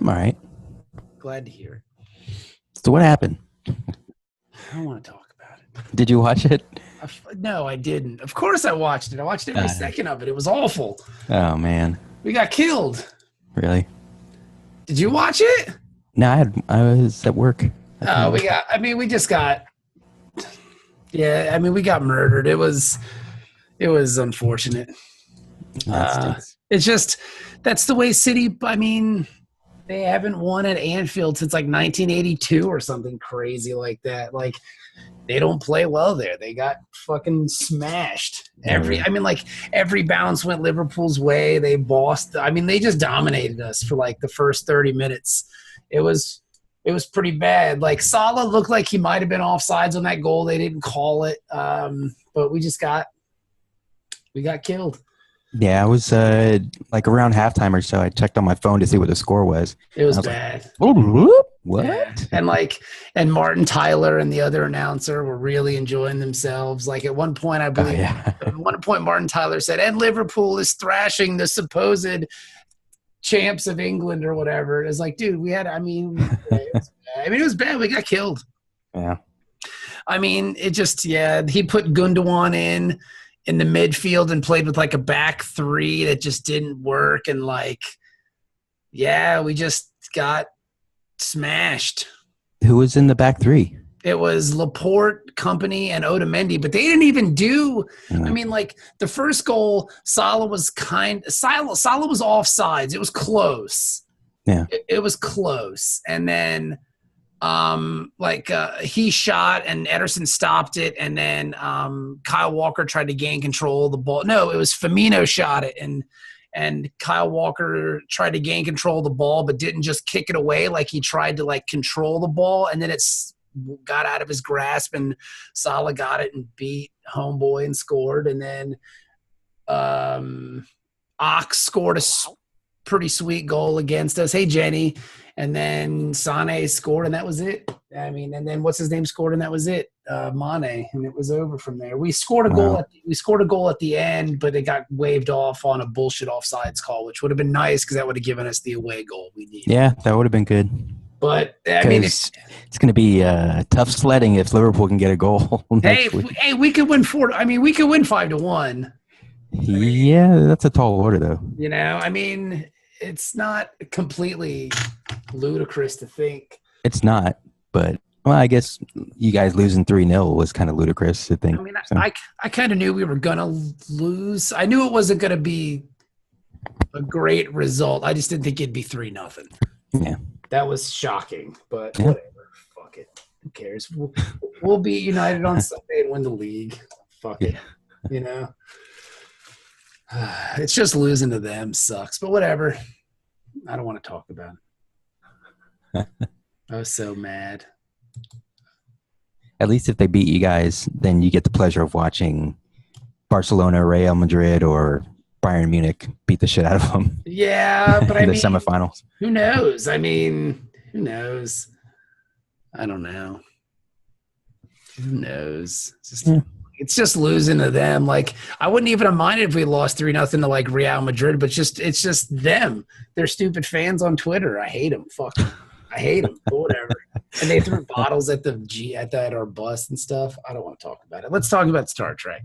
I'm all right. Glad to hear. So what happened? I don't want to talk about it. Did you watch it? No, I didn't. Of course I watched it. I watched every second of it. It was awful. Oh, man. We got killed. Really? Did you watch it? No, I was at work. We just got, we got murdered. It was unfortunate. It's just, that's the way City, they haven't won at Anfield since like 1982 or something crazy like that. Like, they don't play well there. They got fucking smashed. Every bounce went Liverpool's way. They bossed. They just dominated us for like the first 30 minutes. It was pretty bad. Like, Salah looked like he might have been offsides on that goal. They didn't call it. But we got killed. Yeah, I was like around halftime or so. I checked on my phone to see what the score was. It was bad. Like, oh, what? Yeah. And Martin Tyler and the other announcer were really enjoying themselves. Like, at one point, I believe, at one point, Martin Tyler said, "And Liverpool is thrashing the supposed champs of England," or whatever. It's like, dude, it was bad. We got killed. Yeah. He put Gundogan in the midfield and played with like a back three that just didn't work. And we just got smashed. Who was in the back three? It was Laporte, Company, and Otamendi, but they didn't even do. The first goal, Salah was offsides. It was close. Yeah, it was close, and then he shot and Ederson stopped it, and then Kyle Walker tried to gain control of the ball. No, it was Firmino shot it, and Kyle Walker tried to gain control of the ball, but didn't just kick it away. Like, he tried to control the ball, and then it's got out of his grasp, and Salah got it and beat homeboy and scored. And then Ox scored a pretty sweet goal against us. Hey, Jenny. And then Sane scored, and that was it. And then what's his name scored, and that was it. Mane, and it was over from there. We scored a goal. We scored a goal at the end, but it got waved off on a bullshit offsides call, which would have been nice because that would have given us the away goal we needed. Yeah, that would have been good. But it's going to be tough sledding if Liverpool can get a goal. Hey, we could win 4. We could win 5-1. Yeah, that's a tall order, though. It's not completely ludicrous to think. It's not, but I guess you guys losing 3-0 was kind of ludicrous to think. I kind of knew we were gonna lose. I knew it wasn't gonna be a great result. I just didn't think it'd be 3-0. Yeah, that was shocking. But whatever, fuck it. Who cares? We'll beat United on Sunday and win the league. Fuck it. It's just losing to them sucks, but whatever. I don't want to talk about it. I was so mad. At least if they beat you guys, then you get the pleasure of watching Barcelona, Real Madrid, or Bayern Munich beat the shit out of them. Yeah, but in the semifinals. Who knows? Who knows? I don't know. Who knows? It's just losing to them. Like, I wouldn't even have minded if we lost 3-0 to like Real Madrid, but it's just them. They're stupid fans on Twitter. I hate them. Fuck them. I hate them. But whatever. And they threw bottles at our bus and stuff. I don't want to talk about it. Let's talk about Star Trek.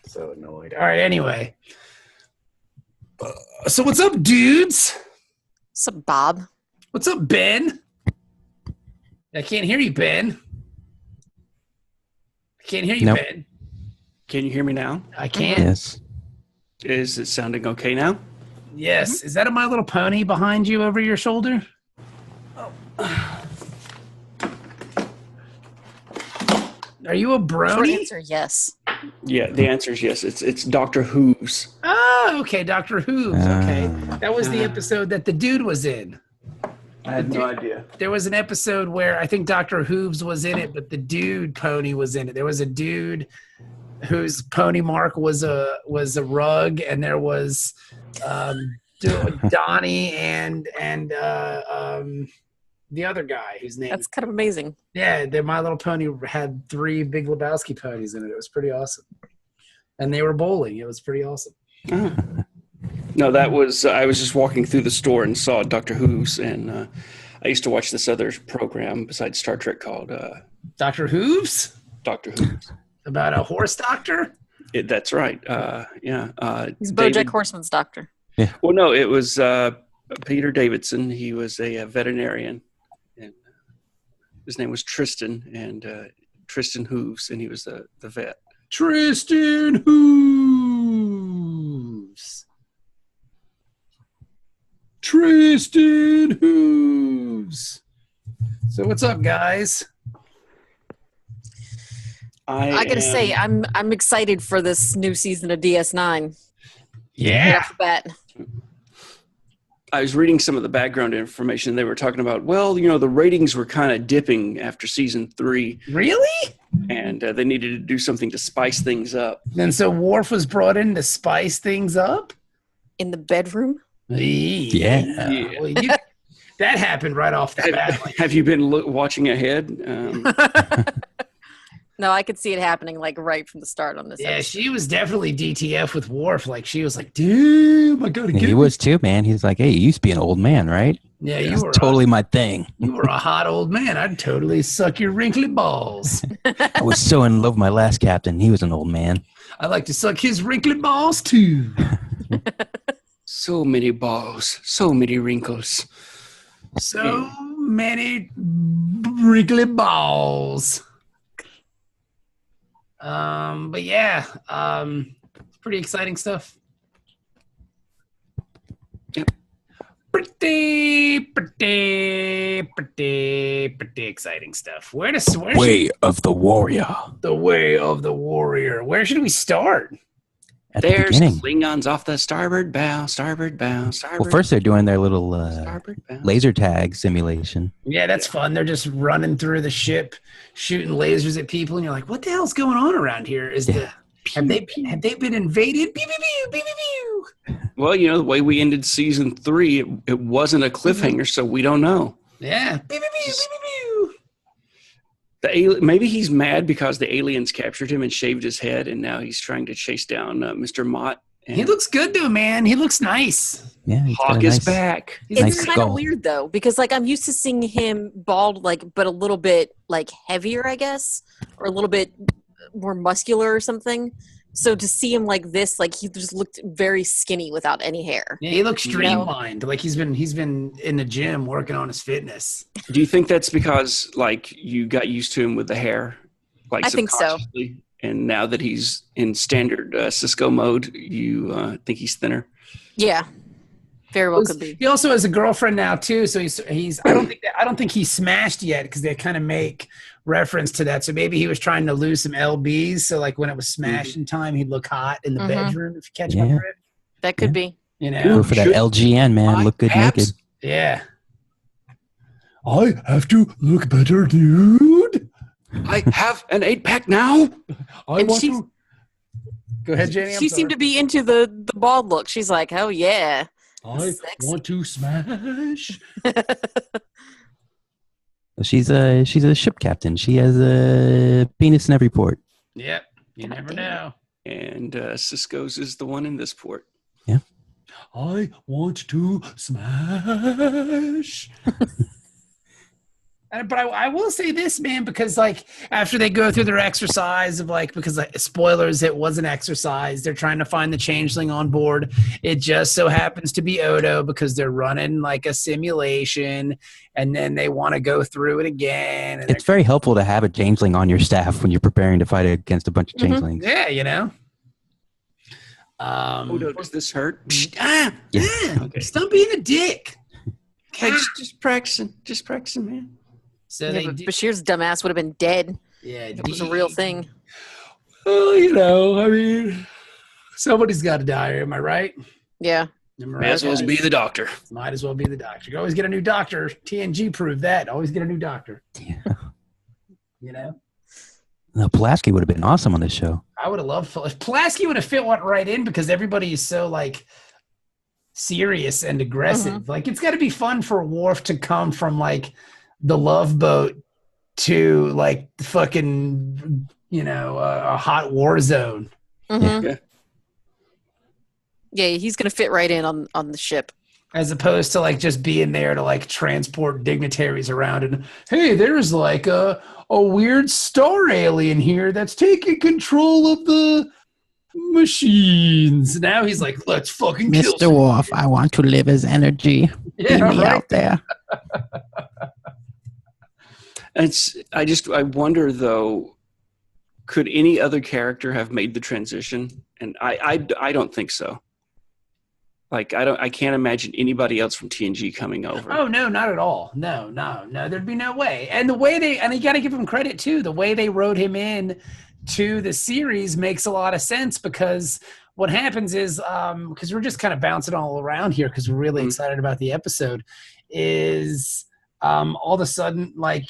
So annoyed. All right. Anyway. So what's up, dudes? What's up, Bob? What's up, Ben? I can't hear you, Ben. I can't hear you, nope. Ben. Can you hear me now? I can. Yes. Is it sounding okay now? Yes. Mm-hmm. Is that a My Little Pony behind you over your shoulder? Oh. Are you a brony? Short answer, yes. Yeah, the answer is yes. It's Doctor Who's. Oh, okay. Doctor Who's. Okay. That was the episode that the dude was in. I had no idea. There was an episode where I think Dr. Hooves was in it, but the dude pony was in it. There was a dude whose pony mark was a rug, and there was Donnie and the other guy whose name. That's kind of amazing. Yeah, My Little Pony had 3 Big Lebowski ponies in it. It was pretty awesome, and they were bowling. It was pretty awesome. Oh. No, that was I was just walking through the store and saw Doctor Who's, and I used to watch this other program besides Star Trek called Dr. Hooves? Doctor Who's. About a horse doctor? That's right. Yeah. He's David- BoJack Horseman's doctor. Well, no, it was Peter Davidson. He was a veterinarian, and his name was Tristan, and Tristan Hooves, and he was the vet. Tristan Hooves. Tristan Hooves. So what's up, guys? I gotta say, I'm excited for this new season of DS9. Right Yeah. off the bat. I was reading some of the background information. They were talking about, well, the ratings were kind of dipping after season 3, Really? and they needed to do something to spice things up. And so Worf was brought in to spice things up? In the bedroom? Yeah. Well, that happened right off the bat. Like, Have you been watching ahead? No, I could see it happening like right from the start on this yeah, episode. she was definitely DTF with Worf. Like, she was like, damn, I gotta get He was too, man. He's like, hey, you used to be an old man, right? Yeah, you That's were totally my thing. you were a hot old man. I'd totally suck your wrinkly balls. I was so in love with my last captain. He was an old man. I like to suck his wrinkly balls too. So many balls, so many wrinkles. So many wrinkly balls. But yeah, pretty exciting stuff. Yep. Pretty exciting stuff. Where Way of the warrior. the way of the warrior? Where should we start? At the There's beginning. Klingons off the starboard bow, starboard bow, starboard. Well, first they're doing their little starboard bow. laser tag simulation. Yeah, that's fun. They're just running through the ship, shooting lasers at people, and you're like, "What the hell's going on around here? Have they been invaded?" Pew, pew, pew, pew, pew, pew. Well, the way we ended season 3, it wasn't a cliffhanger, so we don't know. Yeah. Pew, pew, pew, pew, pew, pew. Maybe he's mad because the aliens captured him and shaved his head, and now he's trying to chase down Mr. Mott. And He looks good though, man. He looks nice. Yeah, he's got Hawk a is nice- back. It's Nice kind of skull. weird though, because like I'm used to seeing him bald, like, but a little bit like heavier, I guess, or a little bit more muscular or something. So to see him like this, like he just looked very skinny without any hair. Yeah, he looks You know? streamlined. Like he's been in the gym working on his fitness. Do you think that's because you got used to him with the hair? I think so. Subconsciously? And now that he's in standard Sisko mode, you think he's thinner? Yeah, very well could be. He also has a girlfriend now too, so he's. I don't think he's smashed yet because they kind of make reference to that. So maybe he was trying to lose some lbs. So like when it was smashing time, he'd look hot in the bedroom. If you catch my Yeah. drift, That could be. you Go know. for that Should LGN, man. Look good abs? naked. Yeah. I have to look better, dude. I have an 8-pack now. And she's- Go ahead, Jenny. She seemed to be into the bald look. She's like, oh yeah. I sexy. want to smash. She's a ship captain. She has a penis in every port. Yep. You never know. And Sisko's is the one in this port. I want to smash. But I will say this, man, because like after they go through their exercise of like, because like, spoilers, it was an exercise. They're trying to find the changeling on board. It just so happens to be Odo because they're running like a simulation, and then they want to go through it again. And It's very helpful to have a changeling on your staff when you're preparing to fight against a bunch of changelings. yeah, you know. Odo, does this hurt? Ah! Yeah. Okay. Stop being a dick. Hey, just practicing. Just practicing, man. So Yeah, they but did, Bashir's dumbass would have been dead. yeah, It was a real thing. Well, you know, I mean, somebody's got to die. Am I right? Yeah. Am I May as well guys? be the doctor. Might as well be the doctor. You always get a new doctor. TNG proved that. Always get a new doctor. Yeah. You know, No, Pulaski would have been awesome on this show. I would have loved Pulaski would have fit right in because everybody is so like serious and aggressive. Like it's got to be fun for Worf to come from like the Love Boat to like the fucking a hot war zone. Mhm. Yeah. Yeah, he's gonna fit right in on the ship. As opposed to like just being there to like transport dignitaries around and hey, there's like a weird star alien here that's taking control of the machines. Now he's like, let's fucking kill Mr. Worf, I want to live as energy. Yeah, Get me right. out there. I wonder though, could any other character have made the transition? And I don't think so. Like I can't imagine anybody else from TNG coming over. Oh no, not at all. No, there'd be no way. And the way and you got to give him credit too. The way they wrote him in to the series makes a lot of sense because what happens is because we're just kind of bouncing all around here because we're really excited about the episode. Is all of a sudden like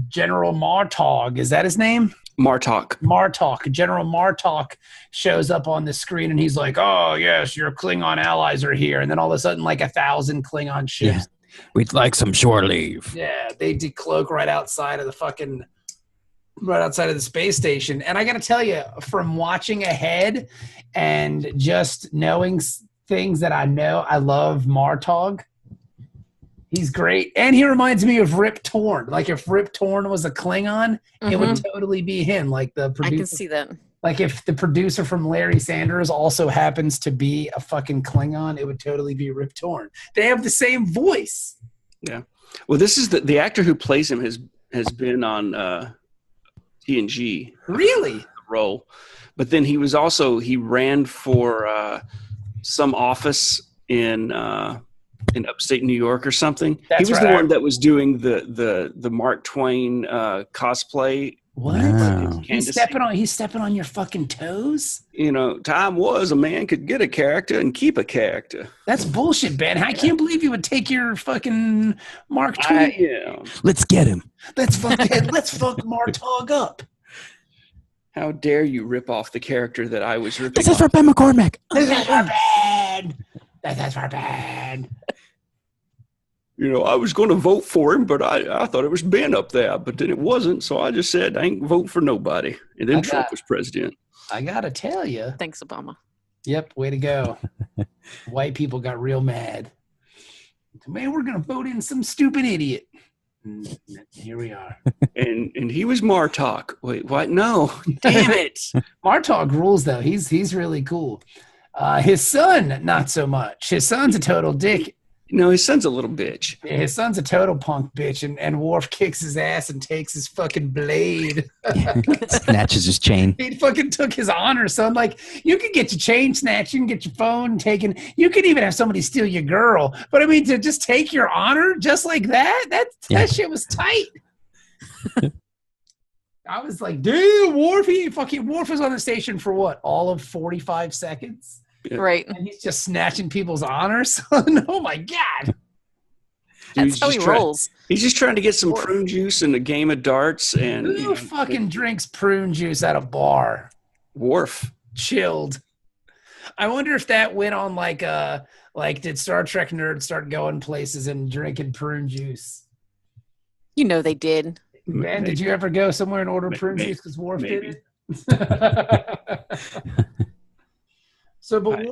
General Martog, is that his name? Martok. General Martok shows up on the screen and he's like, oh, yes, your Klingon allies are here. And then all of a sudden, like 1,000 Klingon ships. Yeah. We'd like some shore leave. Yeah, they decloak right outside of the space station. And I got to tell you, from watching ahead and just knowing things that I know, I love Martog. He's great. And he reminds me of Rip Torn. Like if Rip Torn was a Klingon, it would totally be him. Like the producer. I can see that. Like if the producer from Larry Sanders also happens to be a fucking Klingon, it would totally be Rip Torn. They have the same voice. Yeah. Well, this is the actor who plays him has been on TNG. Really? Role. But then he ran for some office in upstate New York or something. That's he was right. the one that was doing the Mark Twain cosplay. What? Wow. He's stepping on your fucking toes? You know, time was a man could get a character and keep a character. That's bullshit, Ben. I can't believe you would take your fucking Mark Twain. Let's get him. Let's fuck Martog up. How dare you rip off the character that I was ripping This is off? for Ben McCormick. This is for Ben. That's for Ben. You know, I was going to vote for him, but I thought it was Ben up there, but then it wasn't. So I just said, I ain't voting for nobody. And then Trump was president. I got to tell you. Thanks, Obama. Yep, way to go. White people got real mad. Man, we're going to vote in some stupid idiot. And here we are. And he was Martok. Wait, what? No. Damn it. Martok rules, though. He's really cool. His son, not so much. His son's a total dick. No, his son's a little bitch. Yeah, his son's a total punk bitch, and Worf kicks his ass and takes his fucking blade. Snatches his chain. He fucking took his honor, son. Like, you can get your chain snatched, you can get your phone taken, you can even have somebody steal your girl. But I mean, to just take your honor just like that shit was tight. I was like, damn, Worf, Worf was on the station for what? All of 45 seconds? Yeah. Right. And he's just snatching people's honors. Oh my God. That's how he rolls. He's just trying to get some prune juice and a game of darts. And Who fucking drinks prune juice at a bar? Worf. Chilled. I wonder if that went on like did Star Trek nerds start going places and drinking prune juice? You know they did. Man, did you ever go somewhere and order prune juice because Worf did it? So, but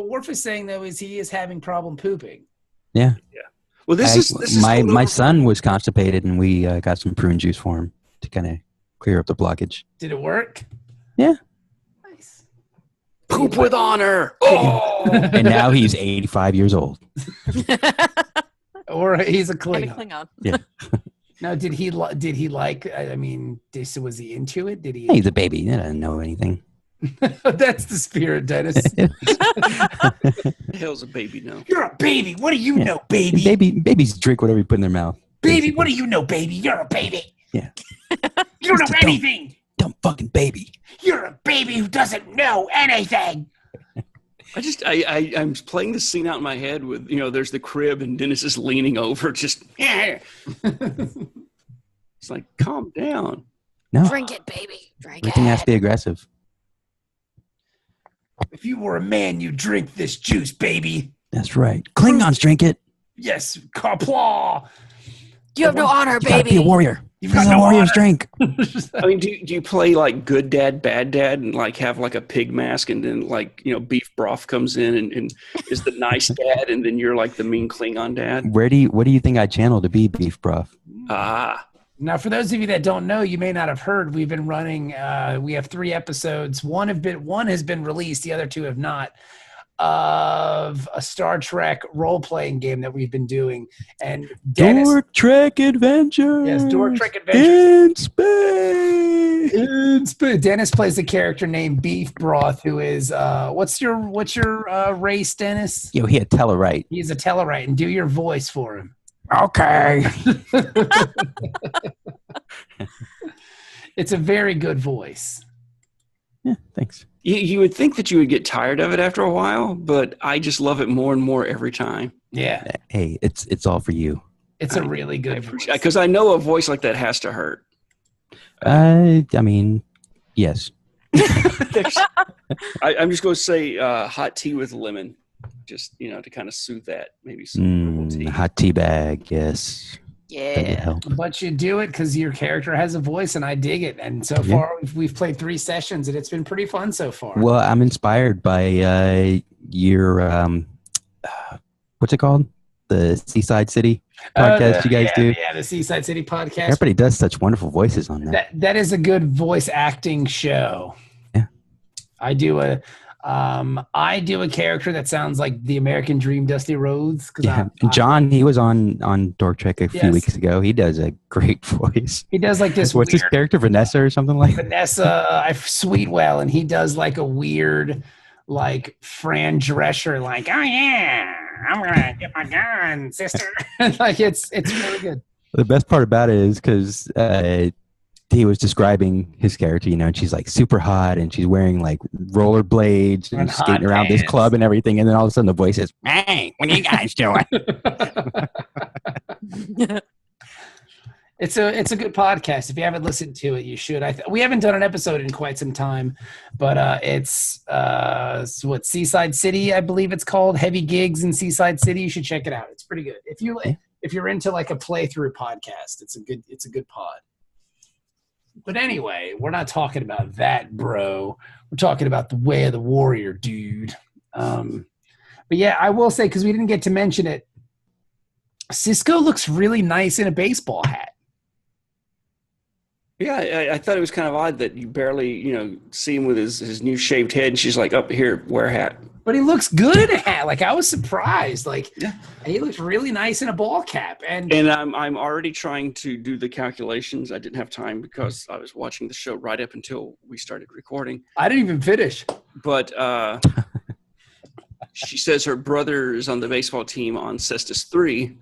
Worf is saying though he is having problem pooping. Yeah. Yeah. Well, this is my son was constipated, and we got some prune juice for him to kind of clear up the blockage. Did it work? Yeah. Nice. Poop with honor. Oh! And now he's 85 years old. Or he's a And a Klingon. Klingon. Yeah. Now, did he like? I mean, was he into it? Did he? He's a baby. He doesn't know anything. That's the spirit, Dennis. The hell's a baby now? You're a baby. What do you know, baby? Babies drink whatever you put in their mouth. Baby, basically. what do you know, baby? You're a baby. Yeah. You don't know anything. Dumb fucking baby. You're a baby who doesn't know anything. I'm playing the scene out in my head with, there's the crib and Dennis is leaning over, just, it's like, calm down. No. Drink it, baby. Drink Everything has to it. be aggressive. If you were a man, you'd drink this juice, baby. That's right. Klingons drink it. Yes, Kaplaw. You have no honor, You gotta be a baby. warrior. You've This got is a no warrior's honor. drink. I mean, do you play like good dad, bad dad, and like have like a pig mask, and then like beef broth comes in and is the nice dad, and then you're like the mean Klingon dad? What do you think I channel to be beef broth? Ah, Now, for those of you that don't know, you may not have heard. We've been running. We have 3 episodes. One has been released. The other 2 have not. Of a Star Trek role-playing game that we've been doing, and Dennis. Dork Trek Adventure. Yes, Dork Trek Adventures in space. Dennis plays a character named Beef Broth, who is what's your race, Dennis? Yo, he had Tellarite. He's a Tellarite, and do your voice for him. Okay. It's a very good voice. Yeah, thanks. you would think that you would get tired of it after a while, but I just love it more and more every time. Yeah, Hey, it's all for you. it's a really good voice. Because I know a voice like that has to hurt. I mean, yes. I'm just going to say hot tea with lemon, just to kind of soothe that. Maybe some herbal tea. Hot tea bag, yes. That would Yeah. help. But you do it because your character has a voice, and I dig it. And so far, we've played 3 sessions, and it's been pretty fun so far. Well, I'm inspired by your what's it called? The Seaside City podcast you guys do. Yeah, the Seaside City podcast. Everybody does such wonderful voices on that. That is a good voice acting show. Yeah. I do a character that sounds like the American Dream, Dusty Rhodes. Yeah, and John, he was on Dork Trek a few weeks ago. He does a great voice. He does like this. What's his character, Vanessa or something like that? Vanessa Sweetwell, and he does like a weird, like Fran Drescher, like, oh yeah, I'm gonna get my gun, sister. Like it's really good. The best part about it is because he was describing his character, and she's like super hot and she's wearing like rollerblades and skating around this club and everything. And then all of a sudden the voice says, "Hey, what are you guys doing?" It's a good podcast. If you haven't listened to it, you should. We haven't done an episode in quite some time, but it's Seaside City, I believe it's called. Heavy Gigs in Seaside City. You should check it out. It's pretty good. If you're into like a playthrough podcast, it's a good pod. But anyway, we're not talking about that, bro. We're talking about the way of the warrior, dude. But yeah, I will say, because we didn't get to mention it, Sisko looks really nice in a baseball hat. Yeah, I thought it was kind of odd that you barely, see him with his new shaved head, and she's like, "Up here, wear a hat." But he looks good in a hat. Like, I was surprised. Like, he looks really nice in a ball cap. And I'm already trying to do the calculations. I didn't have time because I was watching the show right up until we started recording. I didn't even finish. But she says her brother is on the baseball team on Cestus 3,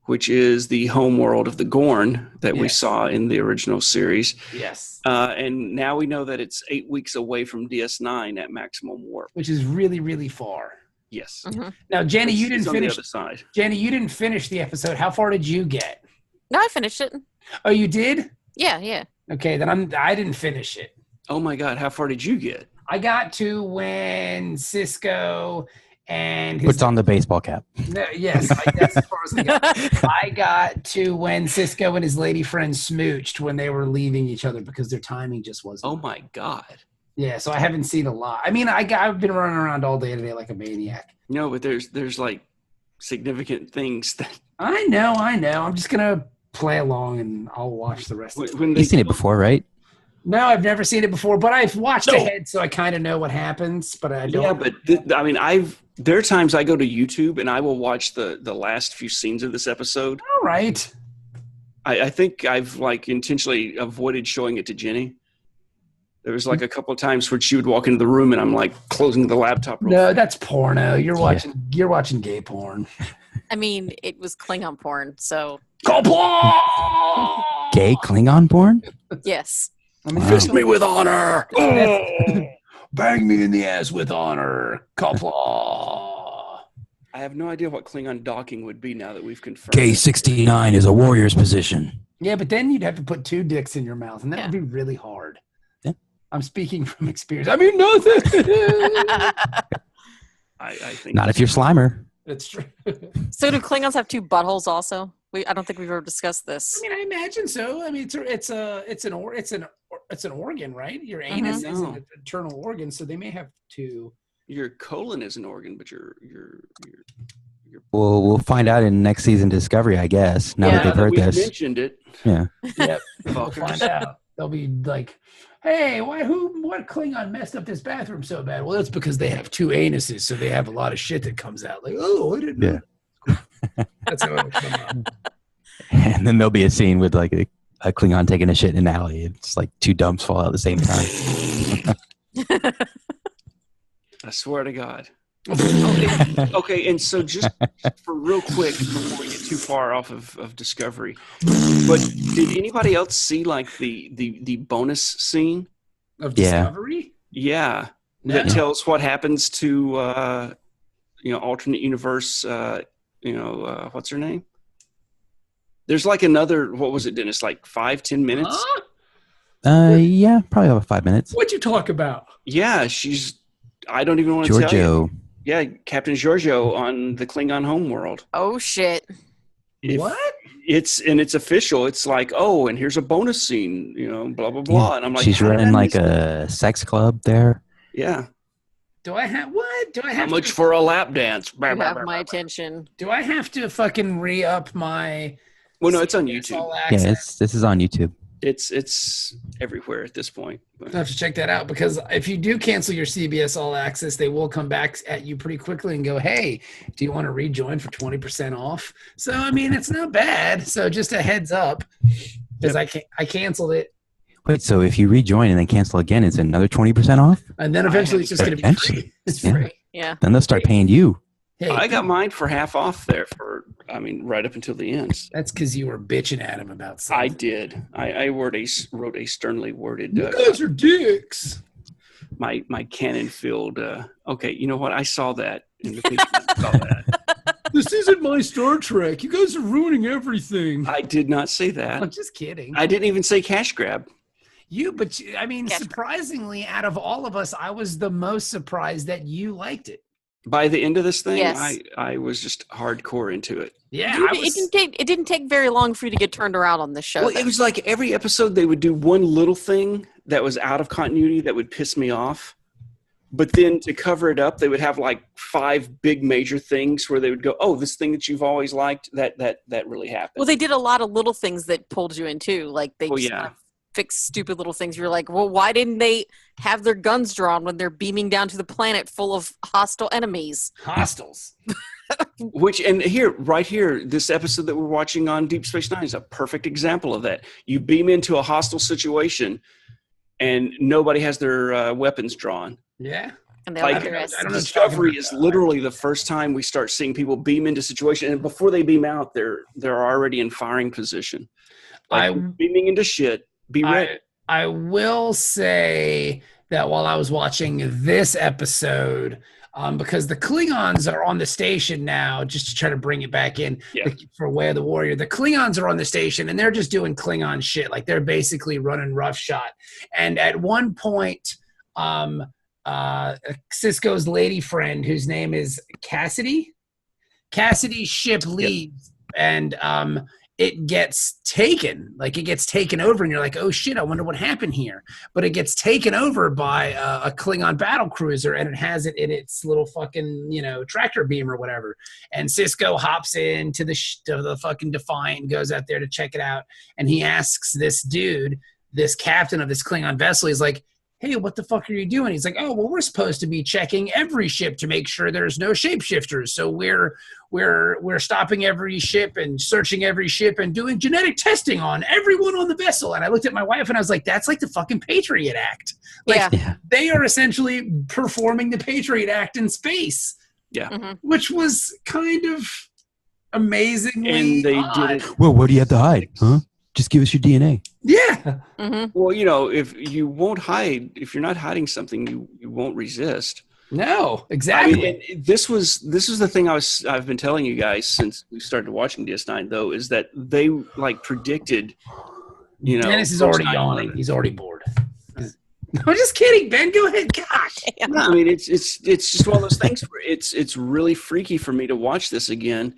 which is the home world of the Gorn that we saw in the original series. Yes. And now we know that it's 8 weeks away from DS9 at maximum warp. Which is really, really far. Yes. Mm-hmm. Now, Jenny, you didn't finish. On the other side. Jenny, you didn't finish the episode. How far did you get? No, I finished it. Oh, you did? Yeah. Okay, then I didn't finish it. Oh my God, how far did you get? I got to when Sisko and Puts on the baseball cap. Yes, that's as far as I got. I got to when Sisko and his lady friend smooched when they were leaving each other because their timing just wasn't. Oh my God. Yeah, so I haven't seen a lot. I mean, I've been running around all day today like a maniac. No, but there's like significant things that I know. I'm just gonna play along and I'll watch the rest of it. You've seen it before, right? No, I've never seen it before, but I've watched ahead, so I kind of know what happens. But I don't. Yeah, but there are times I go to YouTube and I will watch the last few scenes of this episode. All right. I think I've like intentionally avoided showing it to Jenny. There was like a couple of times where she would walk into the room and I'm like closing the laptop. No, that's porno. You're watching gay porn. I mean, it was Klingon porn, so. Gay Klingon porn? Yes. I mean, fist me with honor. Bang me in the ass with honor. Kaplaw. I have no idea what Klingon docking would be now that we've confirmed. K69 is a warrior's position. Yeah, but then you'd have to put 2 dicks in your mouth, and that would be really hard. Yeah. I'm speaking from experience. I mean, nothing. I think not if you're Slimer. That's true. So do Klingons have 2 buttholes also? I don't think we've ever discussed this. I mean, I imagine so. I mean, it's an organ, right? Your anus is an internal organ, so they may have two. Your colon is an organ, but your Well, we'll find out in next season Discovery, I guess. Now that they've heard this, mentioned it. Yeah. Yep. We'll find out. They'll be like, "Hey, what Klingon messed up this bathroom so bad?" Well, that's because they have two anuses, so they have a lot of shit that comes out. Like, oh, I didn't know. That's how it'll come out. And then there'll be a scene with like a Klingon taking a shit in an alley. It's like two dumps fall out at the same time. I swear to God. Okay, and so just for real quick before we get too far off of Discovery, but did anybody else see like the bonus scene of Discovery? Yeah, that tells what happens to alternate universe. What's her name? There's like another. What was it, Dennis? Like 5-10 minutes? Yeah, probably about 5 minutes. What'd you talk about? Yeah, I don't even want to tell you. Giorgio. Yeah, Captain Giorgio on the Klingon homeworld. Oh shit! What? It's official. It's like, oh, and here's a bonus scene. Blah blah blah. And I'm like, she's running like a sex club there. Yeah. Do I have what? Do I have how much for a lap dance? You have my attention. Do I have to fucking re-up my? Well, no, it's on YouTube. Yeah, this is on YouTube. It's everywhere at this point. But I have to check that out because if you do cancel your CBS All Access, they will come back at you pretty quickly and go, "Hey, do you want to rejoin for 20% off?" So I mean, it's not bad. So just a heads up, because I canceled it. Wait, so if you rejoin and then cancel again, it's another 20% off? And then eventually it's just going to be free. It's free. Yeah. Then they'll start paying you. Hey, I got mine for half off there right up until the end. That's because you were bitching at him about something. I did. I wrote a sternly worded. You guys are dicks. My canon-filled. Okay, you know what? I saw that in the picture. I saw that. This isn't my Star Trek. You guys are ruining everything. I did not say that. I'm just kidding. I didn't even say cash grab. Surprisingly, out of all of us, I was the most surprised that you liked it. By the end of this thing, yes. I was just hardcore into it. Yeah, it didn't take very long for you to get turned around on this show. Well, it was like every episode they would do one little thing that was out of continuity that would piss me off. But then to cover it up, they would have like 5 big major things where they would go, "Oh, this thing that you've always liked, that really happened." Well, they did a lot of little things that pulled you in too. Like they fix stupid little things. You're like, well, why didn't they have their guns drawn when they're beaming down to the planet full of hostile enemies? Hostiles. Right here, this episode that we're watching on Deep Space Nine is a perfect example of that. You beam into a hostile situation, and nobody has their weapons drawn. Yeah. And they like, Discovery is literally the first time we start seeing people beam into situation, and before they beam out, they're already in firing position. Like, beaming into shit. Be ready. I will say that while I was watching this episode, because the Klingons are on the station now, just to try to bring it back in for Way of the Warrior. The Klingons are on the station, and they're just doing Klingon shit. Like, they're basically running roughshod. And at one point, Sisko's lady friend, whose name is Cassidy's ship leaves, and it gets taken over, and you're like, oh shit, I wonder what happened here. But it gets taken over by a Klingon battle cruiser, and it has it in its little fucking tractor beam or whatever. And Sisko hops into the fucking Defiant and goes out there to check it out, and he asks this dude, this captain of this Klingon vessel, he's like, hey, what the fuck are you doing? He's like, oh, well, we're supposed to be checking every ship to make sure there's no shapeshifters. So we're stopping every ship and searching every ship and doing genetic testing on everyone on the vessel. And I looked at my wife and I was like, that's like the fucking Patriot Act. Like, they are essentially performing the Patriot Act in space. Yeah. Mm-hmm. Which was kind of amazingly odd. Did it. Well, what do you have to hide? Huh? Just give us your DNA. Yeah. Mm-hmm. Well, if you won't hide, if you're not hiding something, you won't resist. No, exactly. I mean, this was the thing I've been telling you guys since we started watching DS9, though, is that they predicted. Dennis is already yawning. He's already bored. I'm just kidding, Ben. Go ahead. Gosh. No, I mean it's just one of those things where it's really freaky for me to watch this again.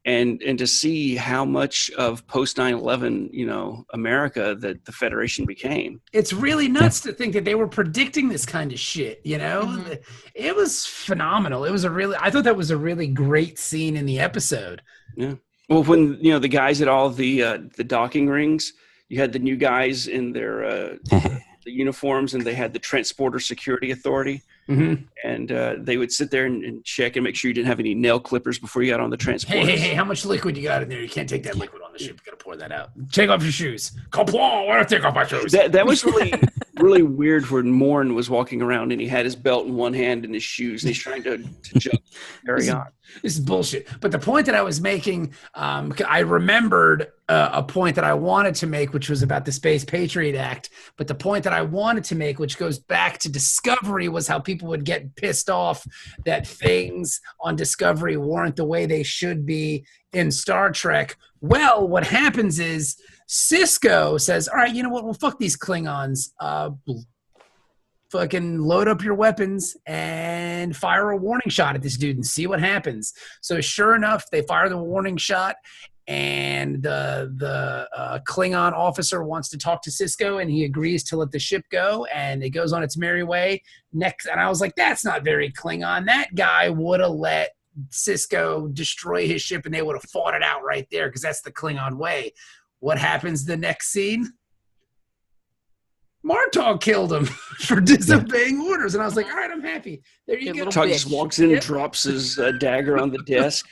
and to see how much of post 9/11, America that the Federation became. It's really nuts to think that they were predicting this kind of shit, Mm-hmm. It was phenomenal. I thought that was a really great scene in the episode. Yeah. Well, when, the guys at all the docking rings, you had the new guys in their the uniforms, and they had the Transporter Security Authority. Mm-hmm. And they would sit there and check and make sure you didn't have any nail clippers before you got on the transporter. Hey, how much liquid you got in there? You can't take that liquid on the ship. You got to pour that out. Take off your shoes. Kaplan, why don't I take off my shoes? That was really, really weird when Morn was walking around and he had his belt in one hand and his shoes, and he's trying to jump. Carry on. This is bullshit. But the point that I was making, I remembered a point that I wanted to make, which was about the Space Patriot Act. But the point that I wanted to make, which goes back to Discovery, was how people would get pissed off that things on Discovery weren't the way they should be in Star Trek. Well, what happens is Sisko says, all right, you know what? Well, fuck these Klingons. Fucking load up your weapons and fire a warning shot at this dude and see what happens. So sure enough, they fire the warning shot, and the Klingon officer wants to talk to Sisko, and he agrees to let the ship go, and it goes on its merry way. And I was like, that's not very Klingon. That guy would have let Sisko destroy his ship, and they would have fought it out right there, because that's the Klingon way. What happens the next scene? Martog killed him for disobeying orders. And I was like, all right, I'm happy. There you go. Martog just walks in and drops his dagger on the desk.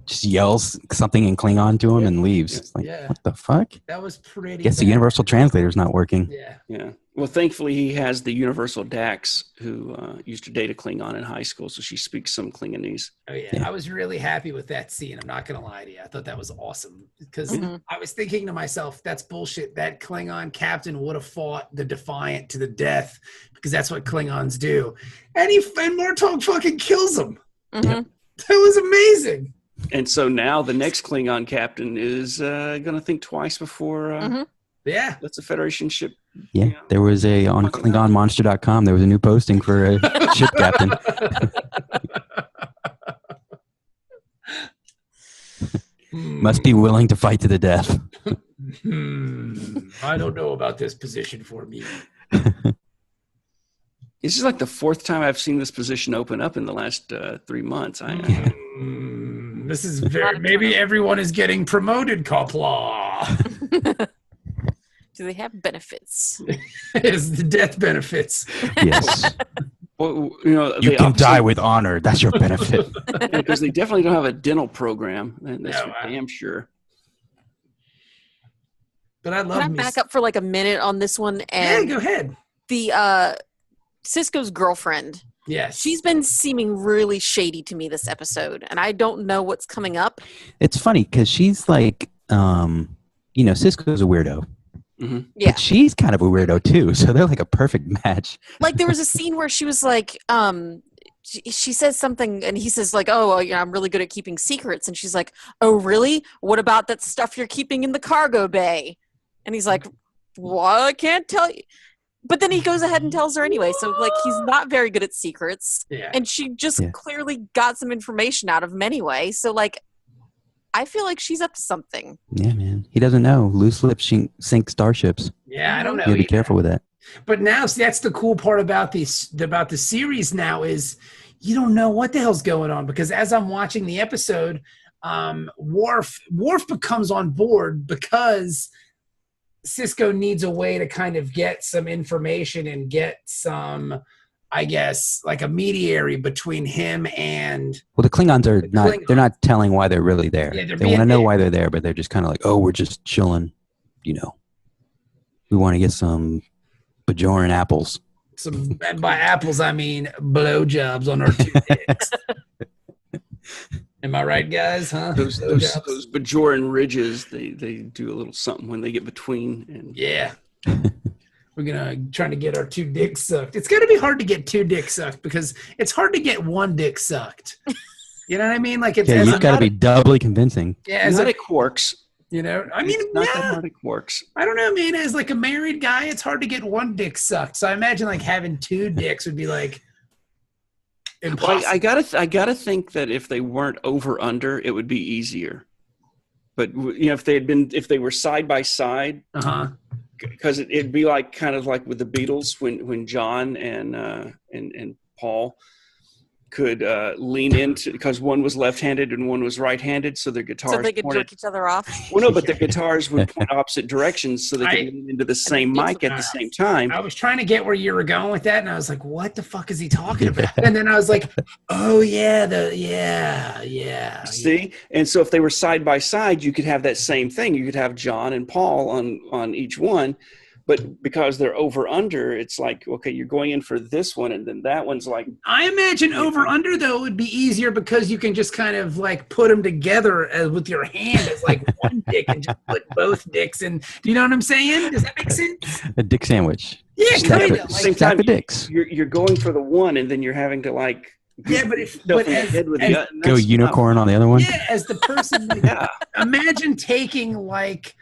Just yells something in Klingon to him and leaves. It's like, what the fuck? That was pretty Guess the universal translator's not working. Yeah. Well, thankfully, he has the universal Dax, who used to date a Klingon in high school, so she speaks some Klingonese. Oh, yeah. I was really happy with that scene. I'm not going to lie to you. I thought that was awesome. Because I was thinking to myself, that's bullshit. That Klingon captain would have fought the Defiant to the death, because that's what Klingons do. And Martog fucking kills him. Mm-hmm. That was amazing. And so now the next Klingon captain is going to think twice before that's a Federation ship. Yeah, there was on KlingonMonster.com, there was a new posting for a ship captain. Must be willing to fight to the death. I don't know about this position for me. This is like the fourth time I've seen this position open up in the last 3 months. This is maybe everyone is getting promoted, Kopla. Do they have benefits? It's the death benefits. Yes. Well, you can die with honor. That's your benefit. Because they definitely don't have a dental program. That's for damn sure. But I love. Can I back up for like a minute on this one? And go ahead. The Sisko's girlfriend. Yes. She's been seeming really shady to me this episode, and I don't know what's coming up. It's funny because she's like, Sisko's a weirdo. Mm-hmm. Yeah. But she's kind of a weirdo too, so they're like a perfect match. Like there was a scene where she was like, she says something, and he says like, "Oh, I'm really good at keeping secrets," and she's like, "Oh, really? What about that stuff you're keeping in the cargo bay?" And he's like, "Well, I can't tell you." But then he goes ahead and tells her anyway. So, like, he's not very good at secrets. Yeah. And she just clearly got some information out of him anyway. So, like, I feel like she's up to something. Yeah, man. He doesn't know. Loose lips sink starships. Yeah, I don't know. You gotta be careful with that. But now, that's the cool part about the series now is you don't know what the hell's going on. Because as I'm watching the episode, Worf becomes on board because Sisko needs a way to kind of get some information and get some, I guess, like a mediary between him and... Well, the Klingons are they're not telling why they're really there. Yeah, they want to know why they're there, but they're just kind of like, oh, we're just chilling, We want to get some Bajoran apples. And by apples, I mean blowjobs on our two dicks. Am I right, guys? Huh? Those Bajoran ridges, they do a little something when they get between. And yeah. We're trying to get our two dicks sucked. It's going to be hard to get two dicks sucked because it's hard to get one dick sucked. You know what I mean? Like it's you've got to be doubly convincing. Yeah, as it works. I mean, not that hard it works. I don't know, man. As like a married guy, it's hard to get one dick sucked. So I imagine like having two dicks would be like impossible. Well, I gotta think that if they weren't over under, it would be easier. But if they were side by side, because it'd be like kind of like with the Beatles when John and Paul could lean into, because one was left-handed and one was right-handed, so their guitars so they could jerk each other off. Well, no, but their guitars would point opposite directions, so they could lean into the same mic at the same time. I was trying to get where you were going with that, and I was like, "What the fuck is he talking about?" And then I was like, "Oh yeah, yeah." See, and so if they were side by side, you could have that same thing. You could have John and Paul on each one. But because they're over under, it's like, okay, you're going in for this one, and then that one's like. I imagine over under though would be easier because you can just kind of like put them together with your hand as like one dick and just put both dicks in. Do you know what I'm saying? Does that make sense? A dick sandwich. Yeah, stack kind of. Stack the dicks. You're going for the one, and then you're having to like. Yeah, go unicorn on the other one. Yeah, as the person. Imagine taking like.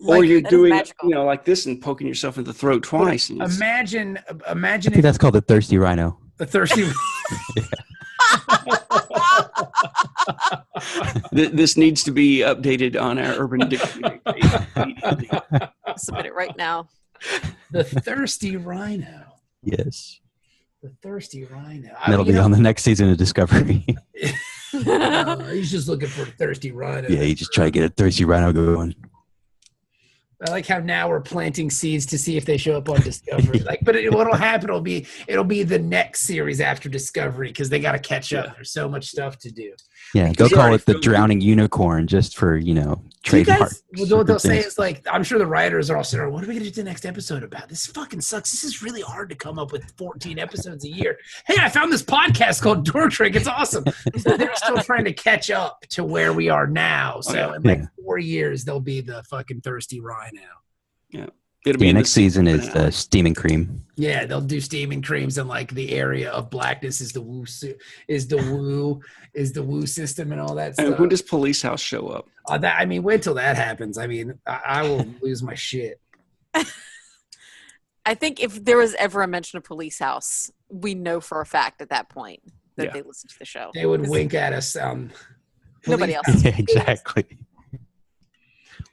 Or you're doing, like this and poking yourself in the throat twice. Imagine. I think that's called the thirsty rhino. The thirsty. This needs to be updated on our Urban Dictionary page. Submit it right now. The thirsty rhino. Yes. The thirsty rhino. That'll be on the next season of Discovery. He's just looking for a thirsty rhino. Yeah, you just try to get a thirsty rhino going. I like how now we're planting seeds to see if they show up on Discovery. What'll happen? It'll be the next series after Discovery because they got to catch up. There's so much stuff to do. Yeah, they'll call it the drowning unicorn just for trademark. What they'll say is like, I'm sure the writers are all saying, "What are we going to do the next episode about? This fucking sucks. This is really hard to come up with 14 episodes a year." Hey, I found this podcast called Dork. It's awesome. So they're still trying to catch up to where we are now. So in 4 years, they'll be the fucking thirsty rhino. Yeah. It'll be next season is steaming cream. Yeah, they'll do steaming creams, and like the area of blackness is the woo system and all that stuff. And when does Police House show up? Wait till that happens. I will lose my shit. I think if there was ever a mention of Police House, we know for a fact at that point that they listen to the show. They would wink at us. Nobody else. Yeah, exactly.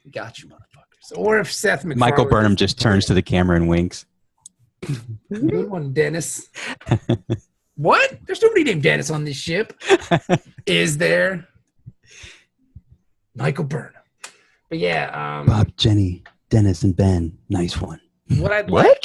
We got you, motherfuckers. Or if Seth MacFarlane. Michael Burnham just turns to the camera and winks. Good one, Dennis. What? There's nobody named Dennis on this ship. Is there? Michael Burnham. But yeah. Bob, Jenny, Dennis, and Ben. Nice one. What what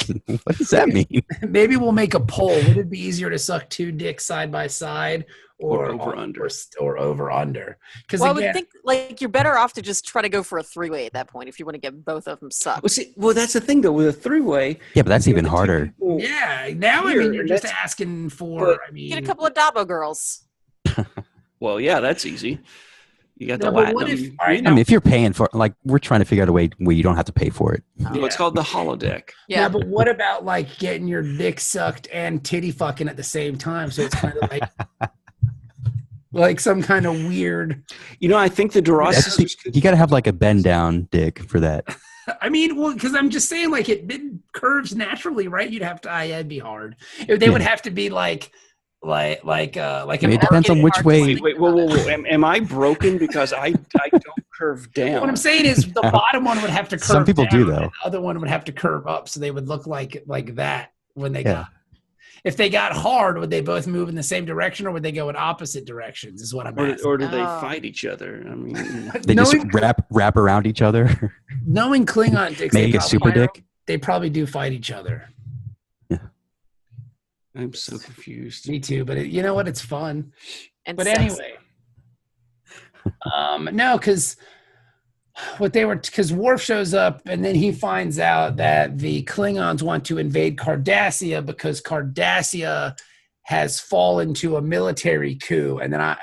does that mean? Maybe we'll make a poll. Would it be easier to suck two dicks side by side or over under? Or over under? Because I would think like you're better off to just try to go for a three-way at that point if you want to get both of them sucked. Well, that's the thing though with a three-way. Yeah, but that's even harder. Yeah, now you're just asking for. Get a couple of Dabo girls. Well, yeah, that's easy. You got the Latin. If you're paying for, like, we're trying to figure out a way where you don't have to pay for it. Well, it's called the holodeck. Yeah, but what about like getting your dick sucked and titty fucking at the same time? So it's kind of like some kind of weird. I think the Duras sisters. You got to have like a bend down dick for that. Because I'm just saying, like it curves naturally, right? You'd have to. It'd be hard. They would have to be like. It depends on which way. Wait, whoa. Am I broken because I don't curve down? What I'm saying is the bottom one would have to curve. Some people down, do though. The other one would have to curve up, so they would look like that when they got. If they got hard, would they both move in the same direction, or would they go in opposite directions? Is what I'm asking. Or do they fight each other? They just wrap around each other. Knowing Klingon dicks, make a super dick. They probably do fight each other. I'm so confused. Me too, but you know what? It's fun. But sexy. anyway, no, because Worf shows up and then he finds out that the Klingons want to invade Cardassia because Cardassia has fallen to a military coup, and then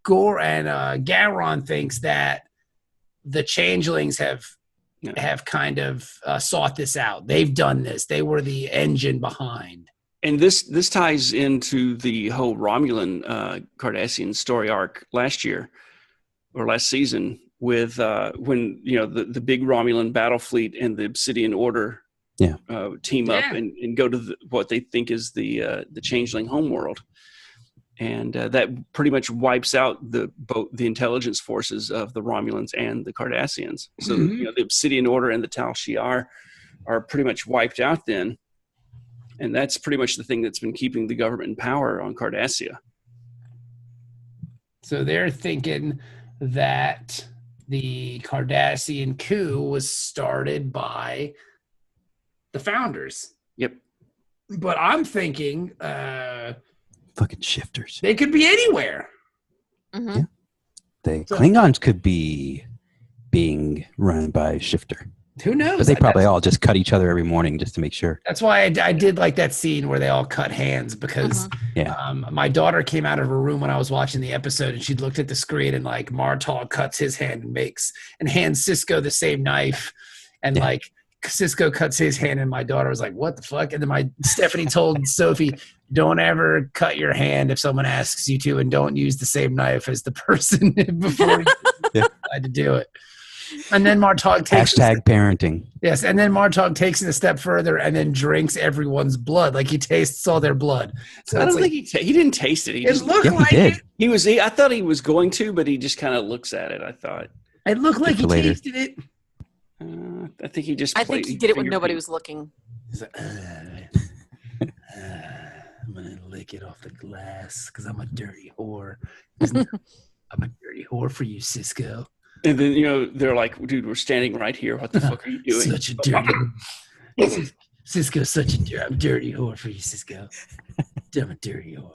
Gowron thinks that the changelings have kind of sought this out. They've done this. They were the engine behind. And this ties into the whole Romulan Cardassian story arc last year or last season with when the big Romulan battle fleet and the Obsidian Order team up and go to what they think is the changeling homeworld. And that pretty much wipes out both the intelligence forces of the Romulans and the Cardassians. So the Obsidian Order and the Tal Shiar are pretty much wiped out then. And that's pretty much the thing that's been keeping the government in power on Cardassia. So they're thinking that the Cardassian coup was started by the founders. Yep. But I'm thinking... fucking shifters. They could be anywhere. Mm-hmm. Yeah. The Klingons could be being run by shifter. Who knows? But they probably all just cut each other every morning just to make sure. That's why I did like that scene where they all cut hands because my daughter came out of her room when I was watching the episode and she looked at the screen and like Martov cuts his hand and hands Sisko the same knife and like Sisko cuts his hand and my daughter was like, what the fuck? And then Stephanie told Sophie, don't ever cut your hand if someone asks you to and don't use the same knife as the person before you decide to do it. And then Martov takes parenting. Yes, and then Martov takes it a step further and then drinks everyone's blood. Like he tastes all their blood. So I don't think he didn't taste it. It looked like it. I thought he was going to, but he just kind of looks at it. I thought it looked like he tasted it. I think he just. I think he did it when nobody was looking. He's like, I'm gonna lick it off the glass because I'm a dirty whore. I'm a dirty whore for you, Sisko. And then they're like, dude, we're standing right here. What the fuck are you doing? Such a dirty. Sisko's such a dirty whore for you, Sisko. I'm a dirty whore.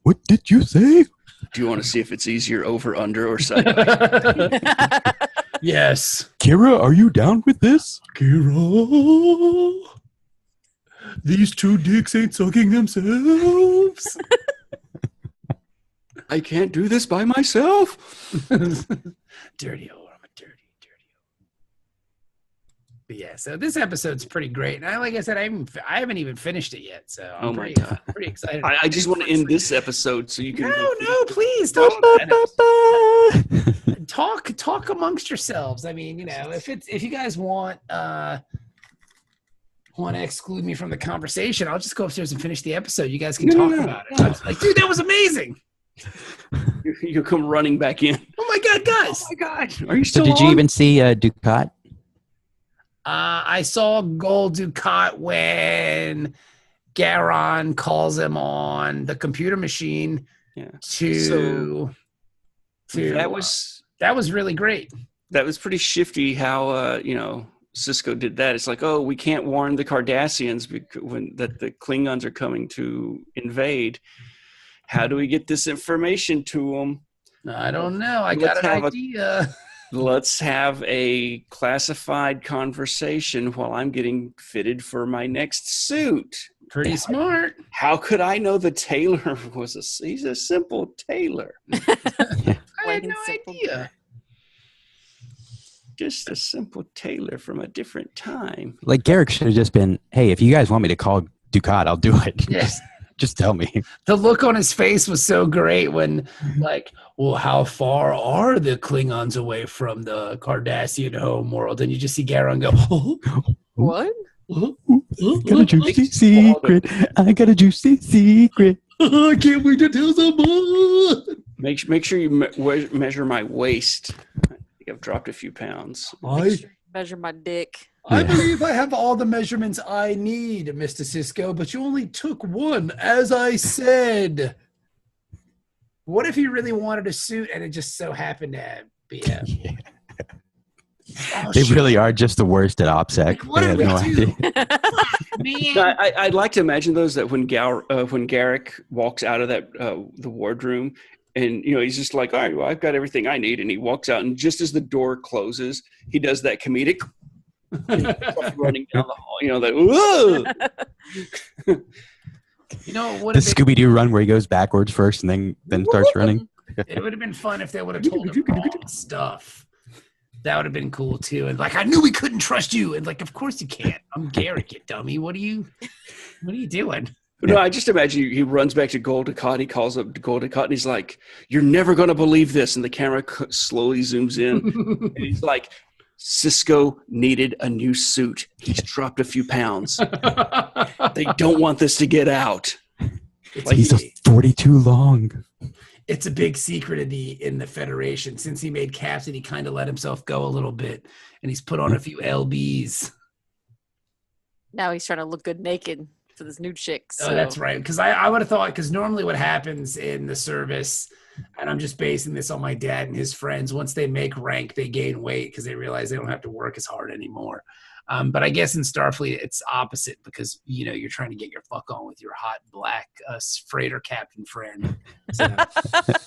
What did you say? Do you want to see if it's easier over, under, or side? Yes. Kira, are you down with this? Kira, these two dicks ain't sucking themselves. I can't do this by myself. Dirty whore. I'm a dirty whore. But yeah, so this episode's pretty great. And like I said, I haven't even finished it yet, so I'm pretty excited. I just want to end this episode so you can. No, please don't. Talk amongst yourselves. I mean, if you guys want to exclude me from the conversation, I'll just go upstairs and finish the episode. You guys can talk about it. I was like, dude, that was amazing. You come running back in. Oh my god, guys! Oh my god, are you still? So did you even see Dukat? I saw Gold Dukat when Garon calls him on the computer machine. Yeah. That was really great. That was pretty shifty how Sisko did that. It's like, oh, we can't warn the Cardassians that the Klingons are coming to invade. How do we get this information to them? I don't know. I got an idea. Let's have a classified conversation while I'm getting fitted for my next suit. Pretty smart. How could I know the tailor he's a simple tailor? I had no idea. Just a simple tailor from a different time. Like Garrick should have just been, hey, if you guys want me to call Dukat, I'll do it. Yes. Just tell me. The look on his face was so great when, like, well, how far are the Klingons away from the Cardassian homeworld? And you just see Garon go, what? I got a juicy secret. I got a juicy secret. I can't wait to tell someone. Make sure you measure my waist. I think I've dropped a few pounds. Measure my dick. I believe I have all the measurements I need, Mr. Sisko, but you only took one, as I said. What if he really wanted a suit and it just so happened to be a... Yeah. They really are just the worst at OPSEC. Like, what did we do? Man. I'd like to imagine those that when Garrick walks out of that the wardroom, and he's just like, all right, well, I've got everything I need, and he walks out, and just as the door closes, he does that comedic running down the hall. What the Scooby-Doo run where he goes backwards first and then starts running. It would have been fun if they would have told him wrong stuff. That would have been cool too. And like, I knew we couldn't trust you. And like, of course you can't. I'm Garrick, you dummy. What are you doing? No, I just imagine he runs back to Gul Dukat. He calls up Gul Dukat and he's like, "You're never going to believe this." And the camera slowly zooms in. And he's like, Sisko needed a new suit. He's dropped a few pounds. They don't want this to get out. He's 42 long. It's a big secret in the Federation. Since he made captain, he kind of let himself go a little bit, and he's put on a few lbs. Now he's trying to look good naked for this new chick. So. Oh, that's right. Because I would have thought, because normally what happens in the service, and I'm just basing this on my dad and his friends, once they make rank, they gain weight because they realize they don't have to work as hard anymore. But I guess in Starfleet, it's opposite because, you're trying to get your fuck on with your hot black freighter captain friend.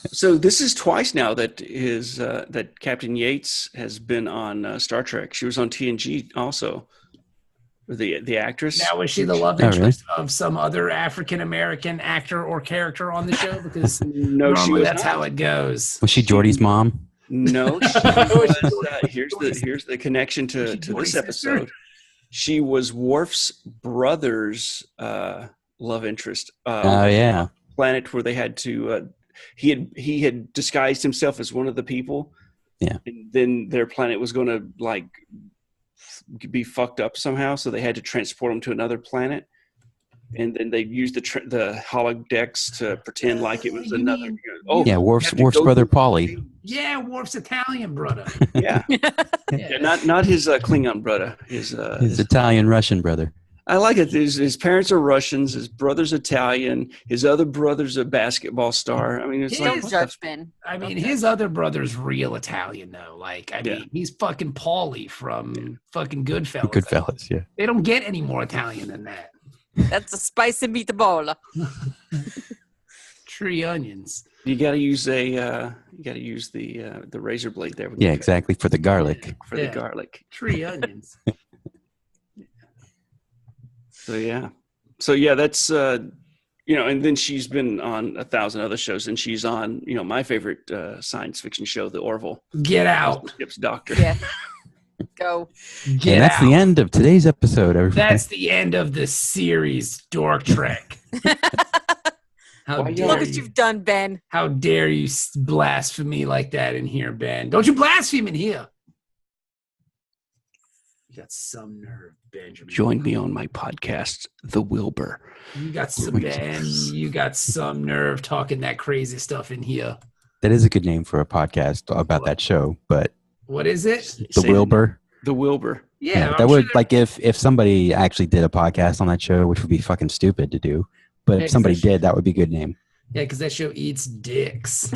So this is twice now that that Captain Yates has been on Star Trek. She was on TNG also. The actress. Now, was she the love interest of some other African-American actor or character on the show? Because normally that's how it goes. Was she Geordie's mom? No, she was, here's the connection to this episode. She was Worf's brother's love interest. Planet where they had to. He had disguised himself as one of the people. Yeah, and then their planet was going to be fucked up somehow, so they had to transport him to another planet. And then they used the holodecks to pretend like it was another. Worf's brother Paulie. Yeah, Worf's Italian brother. Yeah, not his Klingon brother. His Italian Russian brother. I like it. His parents are Russians. His brother's Italian. His other brother's a basketball star. I mean, it's don't judge Ben. I mean, his other brother's real Italian though. Mean, he's fucking Paulie from fucking Goodfellas. Goodfellas, yeah. They don't get any more Italian than that. That's a spicy meatball. Tree onions. You got to use the razor blade there. Yeah, exactly, for the garlic. The garlic. Tree onions. So that's and then she's been on 1,000 other shows, and she's on my favorite science fiction show, The Orville. Get out, Ship's Doctor. Yeah. Go. And that's the end of today's episode, everybody. That's the end of the series, Dork Trek. Look what you've done, Ben. How dare you blaspheme like that in here, Ben? Don't you blaspheme in here. You got some nerve, Benjamin. Join me on my podcast, The Wilbur. You got some nerve talking that crazy stuff in here. That is a good name for a podcast about that show, but what is it? The Wilbur. The Wilbur. Yeah, that would if somebody actually did a podcast on that show, which would be fucking stupid to do. But if somebody did, that would be a good name. Yeah, because that show eats dicks.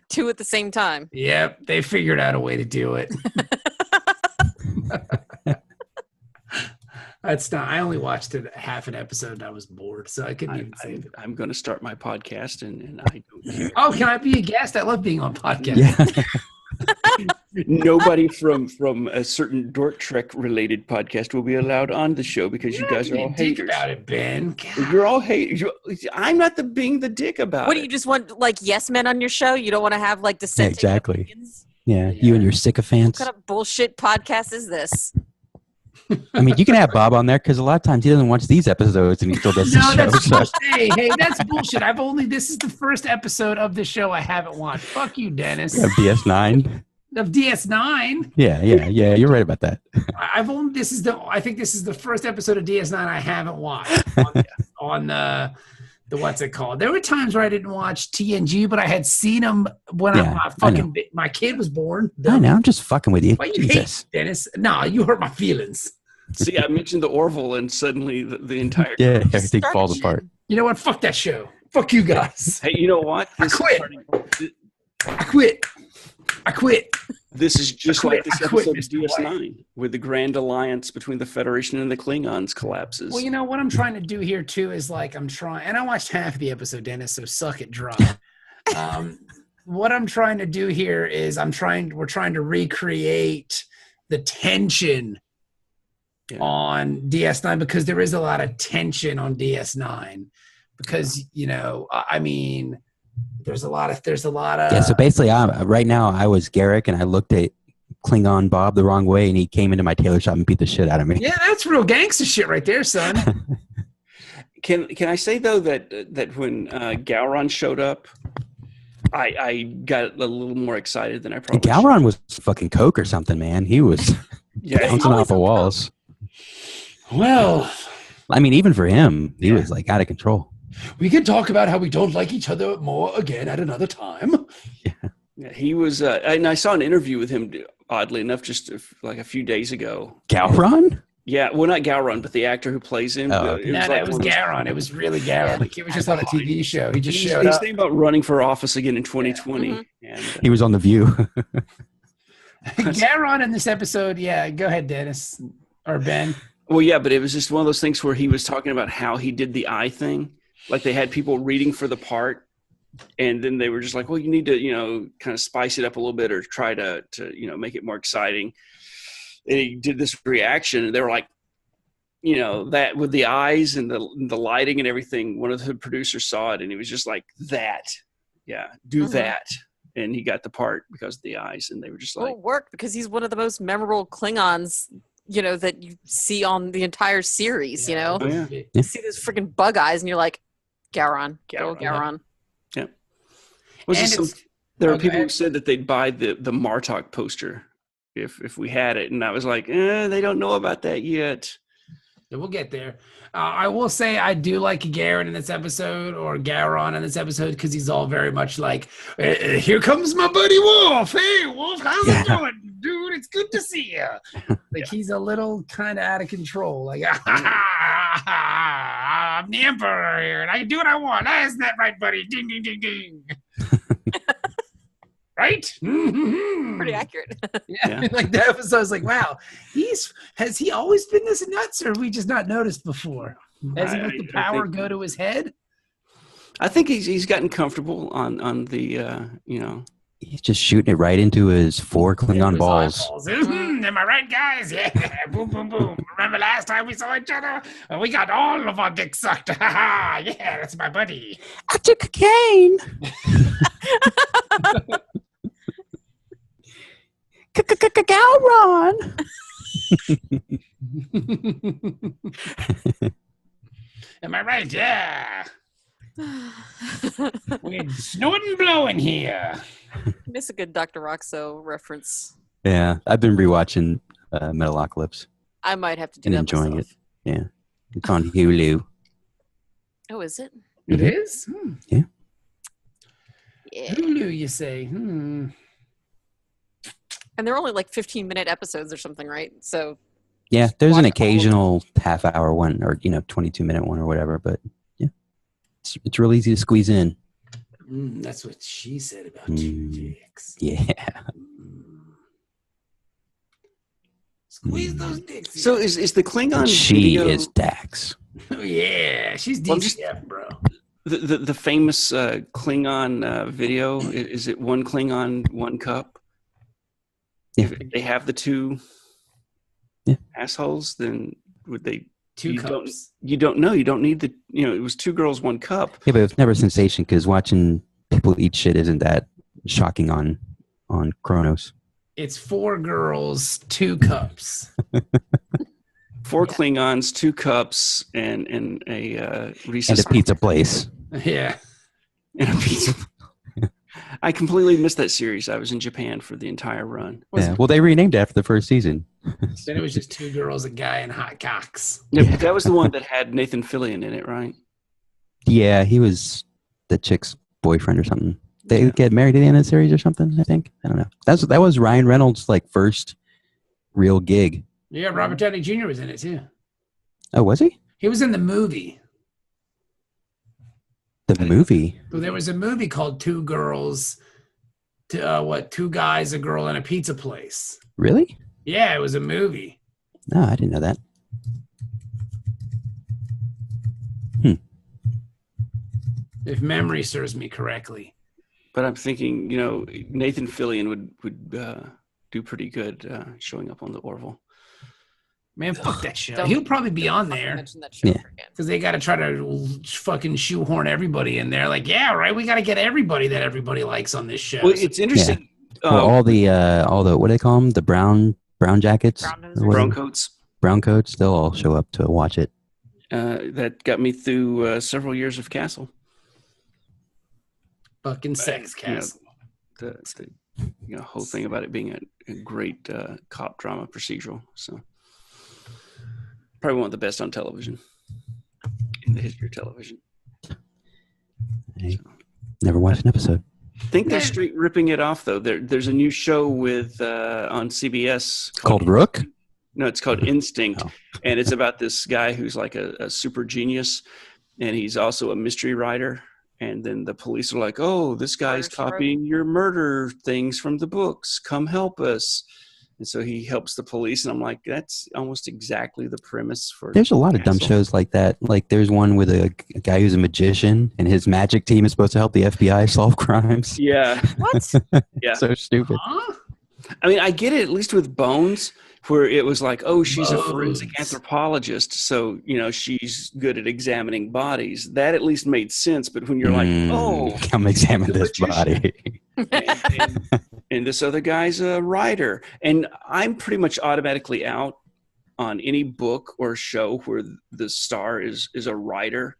2 at the same time. Yep, they figured out a way to do it. That's not. I only watched half an episode and I was bored, so I couldn't even say it. I'm going to start my podcast, and I don't care. Oh, can I be a guest? I love being on podcasts. Yeah. Nobody from a certain Dork Trek related podcast will be allowed on the show because you guys are all haters. About it, Ben. God. You're all haters. I'm not being the dick about it. What do you just want, yes men on your show? You don't want to have dissenting exactly. opinions? Yeah, you and your sycophants. What kind of bullshit podcast is this? I mean, you can have Bob on there because a lot of times he doesn't watch these episodes and he still does the show. That's bullshit. Hey, that's bullshit. This is the first episode of the show I haven't watched. Fuck you, Dennis. Of DS9. Of DS9. Yeah. You're right about that. I think this is the first episode of DS9 I haven't watched on the what's it called? There were times where I didn't watch TNG, but I had seen them when my kid was born. I know. I'm just fucking with you. Why you hate Dennis? No, you hurt my feelings. See, I mentioned the Orville, and suddenly the entire everything falls apart. You know what? Fuck that show. Fuck you guys. Hey, you know what? I quit. This is just like this episode of DS9, where the grand alliance between the Federation and the Klingons collapses. Well, you know what I'm trying to do here too is and I watched half the episode, Dennis, so suck it dry. What I'm trying to do here is we're trying to recreate the tension on DS9 because there is a lot of tension on DS9 because there's a lot of so basically right now I was Garrick and I looked at Klingon Bob the wrong way and he came into my tailor shop and beat the shit out of me. Yeah, that's real gangster shit right there, son. Can I say though that when Gowron showed up I got a little more excited than I probably Galron should. was fucking coke or something, man. He was bouncing off the walls. Well, I mean, even for him, he was like out of control. We can talk about how we don't like each other more again at another time. Yeah, he was, and I saw an interview with him, oddly enough, just like a few days ago. Galron? Yeah, well, not Galron, but the actor who plays him. It was Garon. It was really Garon. Like he was just on a TV show. He just showed up. He's thinking about running for office again in 2020. Mm-hmm. And, he was on The View. Garon in this episode, go ahead, Dennis or Ben. Well, yeah, but it was just one of those things where he was talking about how he did the eye thing. Like they had people reading for the part, and then they were just like, well, you need to, kind of spice it up a little bit or try to make it more exciting. And he did this reaction, and they were like, that with the eyes and the lighting and everything, one of the producers saw it, and he was just like, that. Yeah, do that. And he got the part because of the eyes, and they were just like... Well, it worked because he's one of the most memorable Klingons, that you see on the entire series, Oh, yeah. You see those freaking bug eyes, and you're like, Garon. Yeah. There are people who said that they'd buy the Martok poster if we had it, and I was like, they don't know about that yet. We'll get there. I will say I do like Garon in this episode, or Garon in this episode, because he's all very much like, here comes my buddy Wolf. Hey, Wolf, how's it going, dude? It's good to see you. Like he's a little kind of out of control. Like, I'm the emperor here, and I can do what I want. Isn't that right, buddy? Ding, ding, ding, ding. Right? Pretty accurate. Yeah. Like that episode, I was like, wow, has he always been this nuts, or have we just not noticed before? Has he let the power go to his head? I think he's gotten comfortable on the He's just shooting it right into his 4 Klingon balls. Am I right, guys? Yeah. Boom, boom, boom. Remember last time we saw each other? We got all of our dicks sucked. Yeah, that's my buddy. I took cocaine. Galron. Am I right? Yeah. We're snorting blowing here. Miss a good Dr. Roxo reference. Yeah, I've been rewatching Metalocalypse. I might have to do and that enjoying myself. it. Yeah, it's on Hulu. Oh, is it? It is? Yeah. Hulu, you say? And they're only like 15-minute episodes or something, right? So yeah, there's an occasional half-hour one or 22-minute one or whatever, but yeah, it's real easy to squeeze in. That's what she said about two dicks. Yeah. Squeeze those dicks. So is the Klingon And she video, is Dax. Oh, yeah, she's DCF, bro. the famous Klingon video? Is it one Klingon, one cup? Yeah. If they have the two assholes, then would they? Two cups. You don't know. You don't need the. It was 2 girls, 1 cup. Yeah, but it's never a sensation because watching people eat shit isn't that shocking on Kronos. It's 4 girls, 2 cups. 4 Klingons, 2 cups, and a recess And a pizza place. Yeah. And a pizza. I completely missed that series. I was in Japan for the entire run. Yeah, well, they renamed it after the first season. Then it was just 2 girls, a guy, and hot cocks. Yeah, that was the one that had Nathan Fillion in it, right? Yeah, he was the chick's boyfriend or something. They get married at the end of the series or something, I think. I don't know. That was Ryan Reynolds' first real gig. Yeah, Robert Downey Jr. was in it too. Oh, was he? He was in the movie. The movie? Well, there was a movie called 2 Girls, 2 guys, a girl, and a pizza place. Really? Yeah, it was a movie. No, I didn't know that. If memory serves me correctly. But I'm thinking, Nathan Fillion would do pretty good showing up on the Orville. Man, fuck that show. He'll probably be on there. Mention that show again. Because they got to try to fucking shoehorn everybody in there. Like, yeah, right, we got to get everybody that everybody likes on this show. Well, it's interesting. Yeah. Well, all the what do they call them? The brown jackets? Brown coats. Brown coats, they'll all show up to watch it. That got me through several years of Castle. Fucking sex castle. The whole thing about it being a great cop drama procedural. So probably one of the best on television in the history of television. Hey, never watched an episode. I think they're straight ripping it off though. There's a new show with on CBS called Rook. No, it's called Instinct, and it's about this guy who's like a super genius, and he's also a mystery writer. And then the police are like, "Oh, this guy's copying your murder things from the books. Come help us." And so he helps the police, and I'm like, that's almost exactly the premise for. There's a lot of dumb shows like that. Like there's one with a guy who's a magician, and his magic team is supposed to help the FBI solve crimes. Yeah. What? Yeah. So stupid. Huh? I mean, I get it, at least with Bones, where it was like, oh, she's a forensic anthropologist, so, she's good at examining bodies. That at least made sense, but when you're like, oh. Come examine this body. and this other guy's a writer. And I'm pretty much automatically out on any book or show where the star is a writer,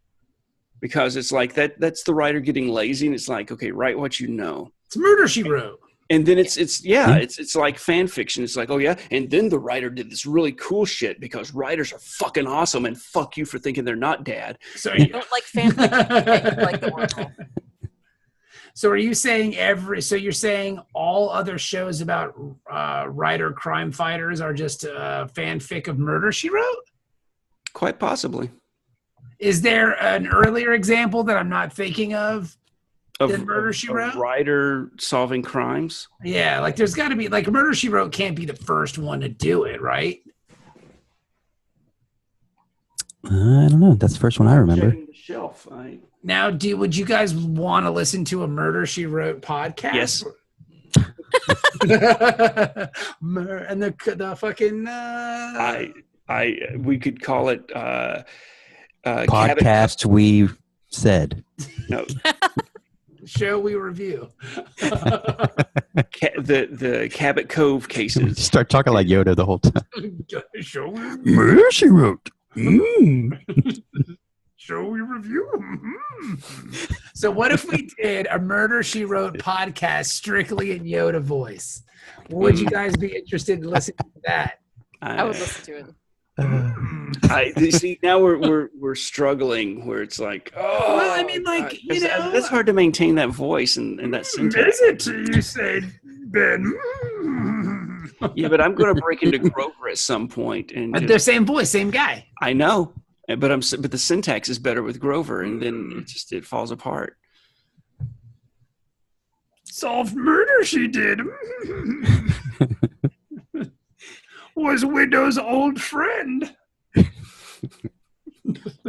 because it's like that's the writer getting lazy, and it's like, okay, write what you know. It's Murder, She Wrote. And then it's like fan fiction. It's like, oh yeah, and then the writer did this really cool shit because writers are fucking awesome, and fuck you for thinking they're not, Dad. So You don't like fan fiction, you like the original. So are you saying you're saying all other shows about writer crime fighters are just fanfic of Murder, She Wrote? Quite possibly. Is there an earlier example that I'm not thinking of? Than Murder, She Wrote? Writer solving crimes? Yeah, like there's got to be, like Murder, She Wrote can't be the first one to do it, right? I don't know. That's the first one I remember. Checking the shelf. Now, would you guys want to listen to a Murder, She Wrote podcast? Yes. And the fucking we could call it podcast we said. No. Show we review. The Cabot Cove cases. Start talking like Yoda the whole time. Show we review. Murder, She Wrote. Show we review. So what if we did a Murder, She Wrote podcast strictly in Yoda voice? Would you guys be interested in listening to that? I would listen to it. See, now we're struggling where it's like, oh, well, I mean, like, that's hard to maintain that voice and that syntax. Is it? You say, Ben. Yeah, but I'm going to break into Grover at some point, and They're same voice, same guy. I know, but the syntax is better with Grover, and then it falls apart. Solved murder, she did. Was Widow's old friend.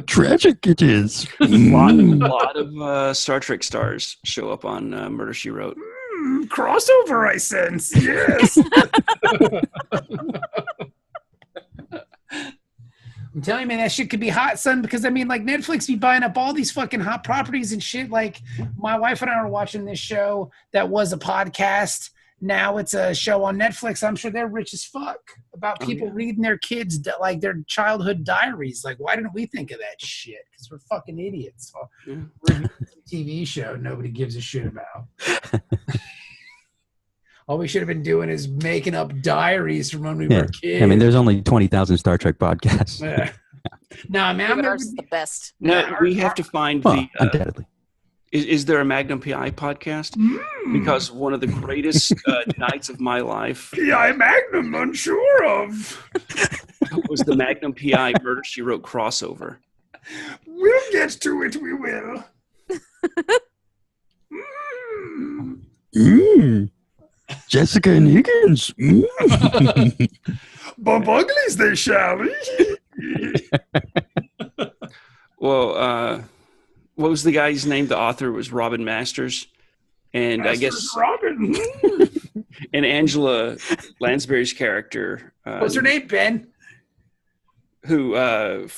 Tragic it is. A lot of Star Trek stars show up on Murder, She Wrote. Crossover, I sense. Yes. I'm telling you, man, that shit could be hot, son, because, I mean, like, Netflix be buying up all these fucking hot properties and shit. Like, my wife and I were watching this show that was a podcast. Now it's a show on Netflix. I'm sure they're rich as fuck about people reading their kids, like, their childhood diaries. Like, why didn't we think of that shit? Because we're fucking idiots. We're a TV show nobody gives a shit about. All we should have been doing is making up diaries from when we were kids. I mean, there's only 20,000 Star Trek podcasts. Yeah. No, man, ours is the best. No, we have to find undoubtedly. Is there a Magnum PI podcast? Because one of the greatest nights of my life, PI Magnum, unsure of, was the Magnum PI Murder, She Wrote crossover. We'll get to it, we will. Jessica and Higgins. Bump uglies, they shall. Well, what was the guy's name? The author was Robin Masters. And I guess Robin. and Angela Lansbury's character. What's her name, Ben? Who?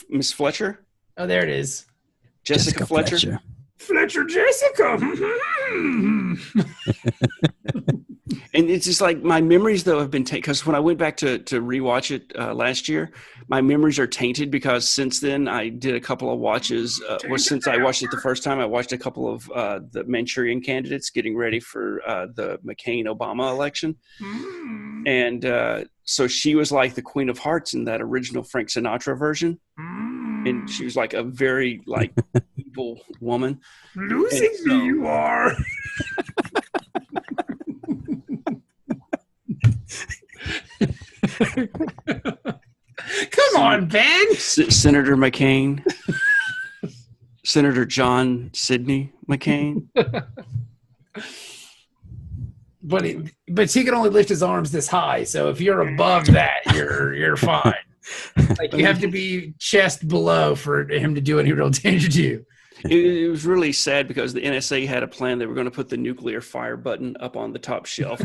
Miss Fletcher? Oh, there it is. Jessica Fletcher. Fletcher Jessica. And it's just like my memories, though, have been tainted. Because when I went back to rewatch it last year, my memories are tainted because since then I did a couple of watches. Since I watched it the first time, I watched a couple of the Manchurian candidates getting ready for the McCain-Obama election. And so she was like the Queen of Hearts in that original Frank Sinatra version. And she was like a very like evil woman. Losing me, you are. Come on, Ben. Senator McCain. Senator John Sidney McCain. But he can only lift his arms this high. So if you're above that, you're fine. Like you have to be chest below for him to do any real danger to you. It was really sad because the NSA had a plan. They were going to put the nuclear fire button up on the top shelf.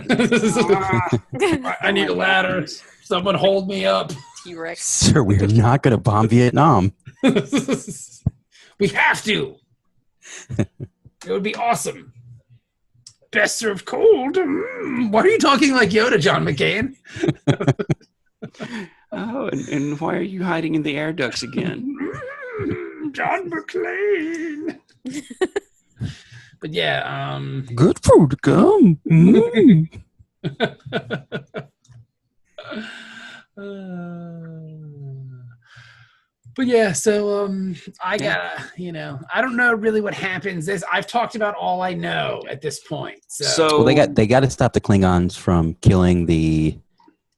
I need a ladder. Someone hold me up. T-Rex. Sir, we are not going to bomb Vietnam. We have to. It would be awesome. Best served cold. Why are you talking like Yoda, John McCain? Oh, and why are you hiding in the air ducts again? John McClane. But yeah, good food to come. But yeah, so I gotta, I don't know really what happens. I've talked about all I know at this point. So well, they got to stop the Klingons from killing the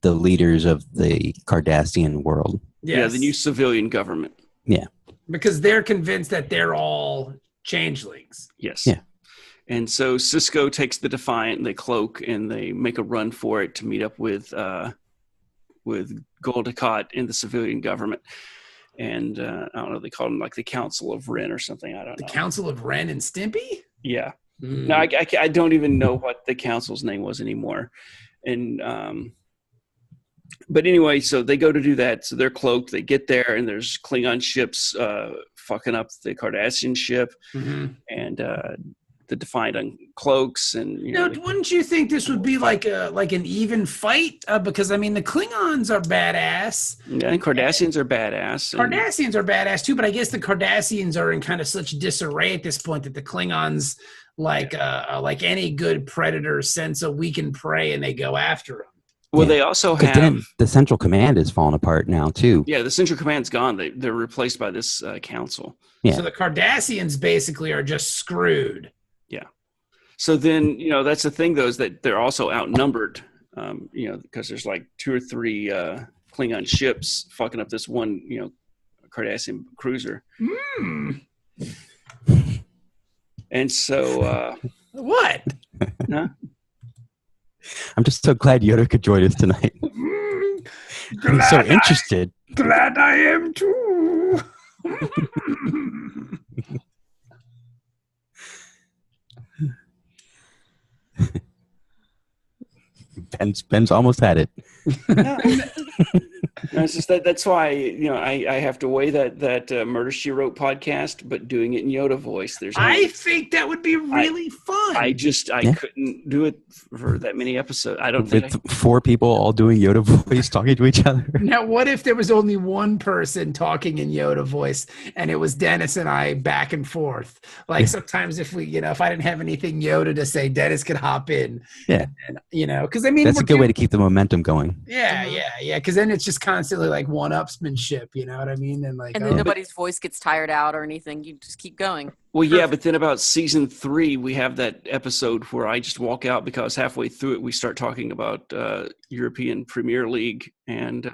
leaders of the Cardassian world. Yes. Yeah, the new civilian government. Yeah. Because they're convinced that they're all changelings. Yes. Yeah. And so Sisko takes the Defiant and they cloak and they make a run for it to meet up with Gul Dukat in the civilian government. And I don't know, they call them like the Council of Ren or something. I don't know. The Council of Ren and Stimpy? Yeah. No, I don't even know what the council's name was anymore. And but anyway, so they go to do that. So they're cloaked. They get there, and there's Klingon ships fucking up the Cardassian ship, and the Defiant uncloaks. And wouldn't you think this would be like an even fight? Because I mean, the Klingons are badass. Yeah, and Cardassians are badass. Cardassians are badass too, but I guess the Cardassians are in kind of such disarray at this point that the Klingons, like any good predator, sense a weakened prey and they go after them. Well, they also have... Then the Central Command is falling apart now, too. Yeah, the Central Command's gone. They're replaced by this council. Yeah. So the Cardassians basically are just screwed. Yeah. So then, that's the thing, though, is that they're also outnumbered, because there's like 2 or 3 Klingon ships fucking up this one, Cardassian cruiser. And so... What? Huh? I'm just so glad Yoda could join us tonight. He's so interested. Glad I am too. Ben's almost had it. It's just that's why I have to weigh that Murder She Wrote podcast, but doing it in Yoda voice. I think that would be really fun. I couldn't do it for that many episodes. I don't think with 4 people all doing Yoda voice talking to each other. Now, what if there was only one person talking in Yoda voice, and it was Dennis and I back and forth? Like sometimes if we, if I didn't have anything Yoda to say, Dennis could hop in. Yeah, and, because I mean that's a good way to keep the momentum going. Yeah. Because then it's just constantly like one-upsmanship, you know what I mean? And then nobody's voice gets tired out or anything. You just keep going. Well, yeah, but then about season 3, we have that episode where I just walk out because halfway through it, we start talking about European Premier League and in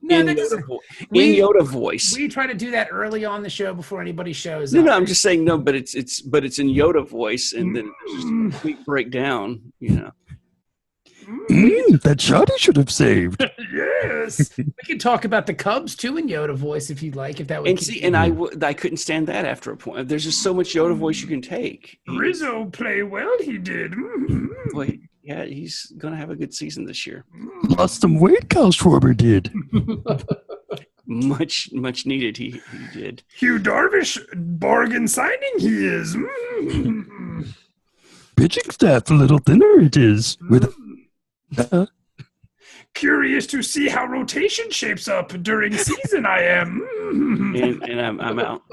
Yoda voice. We try to do that early on the show before anybody shows up. No, I'm just saying but it's in Yoda voice, and then there's just a complete breakdown, That shot he should have saved. Yes. We can talk about the Cubs too in Yoda voice if you'd like. If that would. And see, and I couldn't stand that after a point. There's just so much Yoda voice you can take. Rizzo play well. He did. Wait, yeah, he's gonna have a good season this year. Lost some weight, Kyle Schwarber did. Much needed. He did. Hugh Darvish bargain signing. He is. Pitching staff a little thinner. It is with Curious to see how rotation shapes up during season. I am. And I'm out.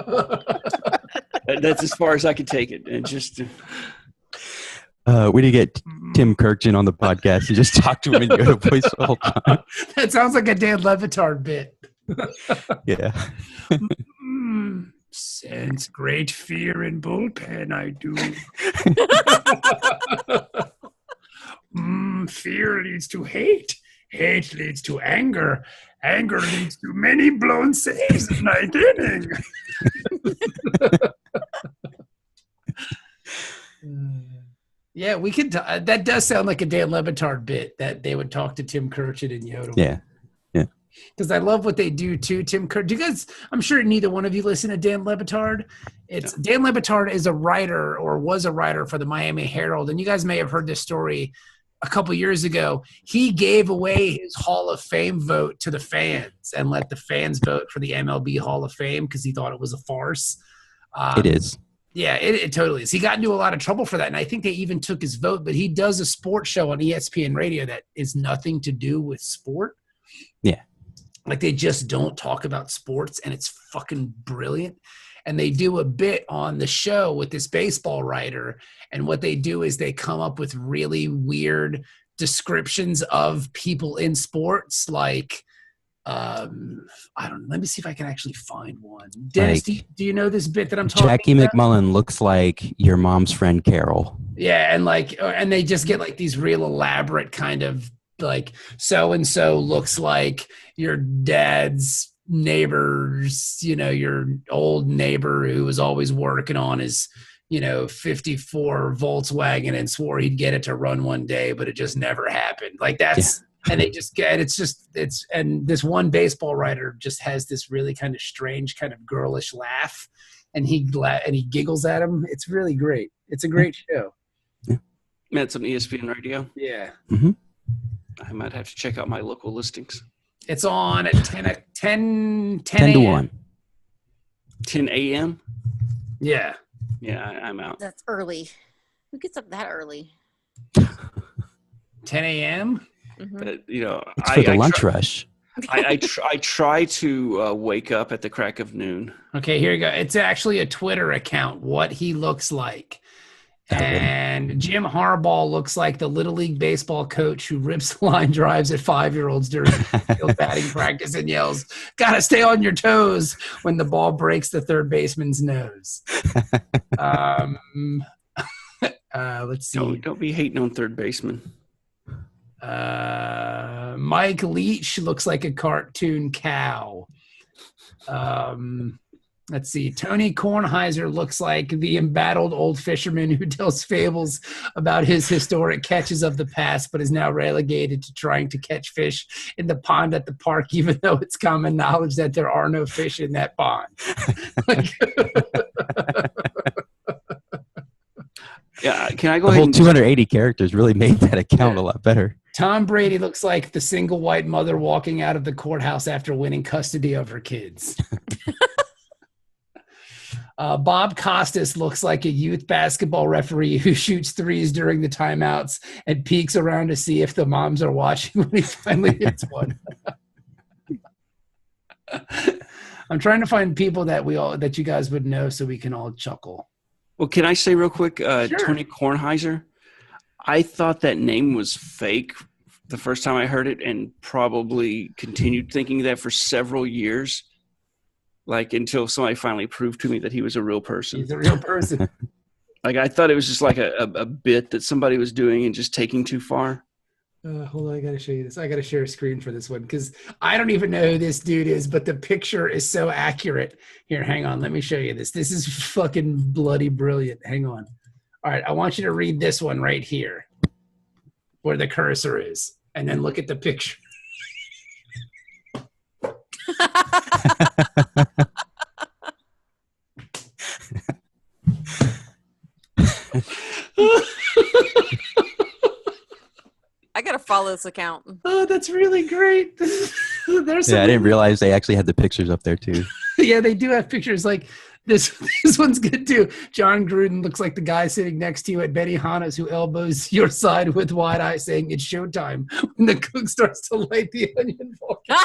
That's as far as I could take it. And just we need to get Tim Kirkchin on the podcast and just talk to him in Yoda voice the whole time. That sounds like a Dan Levitard bit. Yeah. Sense great fear in bullpen, I do. Fear leads to hate. Hate leads to anger. Anger leads to many blown saves in ninth inning. Yeah, we could. That does sound like a Dan Levitard bit that they would talk to Tim Kirchin and Yoda. Yeah. Because I love what they do too, Tim Kirk. Do you guys? I'm sure neither one of you listen to Dan Levitard. Dan Levitard is a writer or was a writer for the Miami Herald, and you guys may have heard this story a couple years ago. He gave away his Hall of Fame vote to the fans and let the fans vote for the MLB Hall of Fame because he thought it was a farce. It is. Yeah, it totally is. He got into a lot of trouble for that, and I think they even took his vote. But he does a sports show on ESPN Radio that is nothing to do with sport. Yeah. Like they just don't talk about sports, and it's fucking brilliant. And they do a bit on the show with this baseball writer, and what they do is they come up with really weird descriptions of people in sports. Like, I don't know. Let me see if I can actually find one. Dennis, like, do you know this bit that I'm talking Jackie about? McMullen looks like your mom's friend Carol. Yeah, and they just get like these real elaborate kind of like so-and-so looks like your dad's neighbor's, your old neighbor who was always working on his, 54 Volkswagen and swore he'd get it to run one day, but it just never happened. Like that's, and they just get, and this one baseball writer just has this really kind of strange kind of girlish laugh, and he giggles at him. It's really great. It's a great show. Yeah. That's on ESPN Radio. Yeah. Mm-hmm. I might have to check out my local listings. It's on at 10 to 1. 10 a.m.? Yeah. Yeah, I'm out. That's early. Who gets up that early? 10 a.m.? Mm-hmm. But, It's for the lunch rush. I try to wake up at the crack of noon. Okay, here you go. It's actually a Twitter account, what he looks like. And Jim Harbaugh looks like the Little League baseball coach who rips line drives at 5-year-olds during field batting practice and yells, "Gotta stay on your toes," when the ball breaks the third baseman's nose. Let's see. Don't be hating on third baseman. Mike Leach looks like a cartoon cow. Let's see. Tony Kornheiser looks like the embattled old fisherman who tells fables about his historic catches of the past, but is now relegated to trying to catch fish in the pond at the park, even though it's common knowledge that there are no fish in that pond. Yeah, can I go the ahead whole and 280 characters really made that account a lot better. Tom Brady looks like the single white mother walking out of the courthouse after winning custody of her kids. Bob Costas looks like a youth basketball referee who shoots threes during the timeouts and peeks around to see if the moms are watching when he finally hits one. I'm trying to find people that you guys would know so we can all chuckle. Well, can I say real quick, Sure. Tony Kornheiser? I thought that name was fake the first time I heard it, and probably continued thinking that for several years. Like until somebody finally proved to me that he was a real person. He's a real person. Like I thought it was just like a bit that somebody was doing and just taking too far. Hold on, I got to show you this. I got to share a screen for this one because I don't even know who this dude is, but the picture is so accurate. Here, hang on. Let me show you this. This is fucking bloody brilliant. Hang on. All right, I want you to read this one right here where the cursor is, and then look at the picture. I gotta follow this account. Oh, that's really great. There's I didn't realize they actually had the pictures up there too. Yeah, they do have pictures. Like This one's good too. John Gruden looks like the guy sitting next to you at Benihana's who elbows your side with wide eye saying it's showtime when the cook starts to light the onion for you.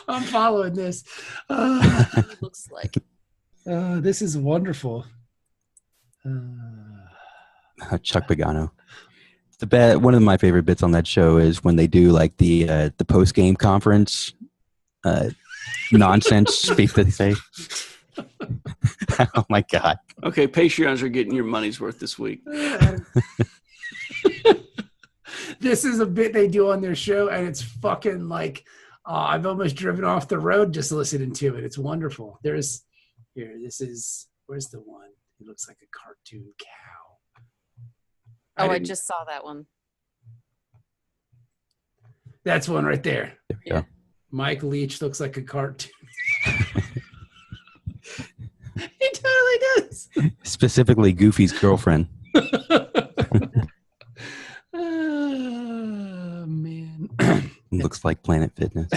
I'm following this. Looks like. This is wonderful. Chuck Pagano. One of my favorite bits on that show is when they do like the post game conference nonsense speak that they say. Oh my god! Okay, Patreons are getting your money's worth this week. This is a bit they do on their show, and it's fucking like I've almost driven off the road just listening to it. It's wonderful. Where's the one? He looks like a cartoon cow. I just saw that one. That's one right there. There we go. Mike Leach looks like a cartoon. He totally does. Specifically, Goofy's girlfriend. Oh, man. Looks like Planet Fitness.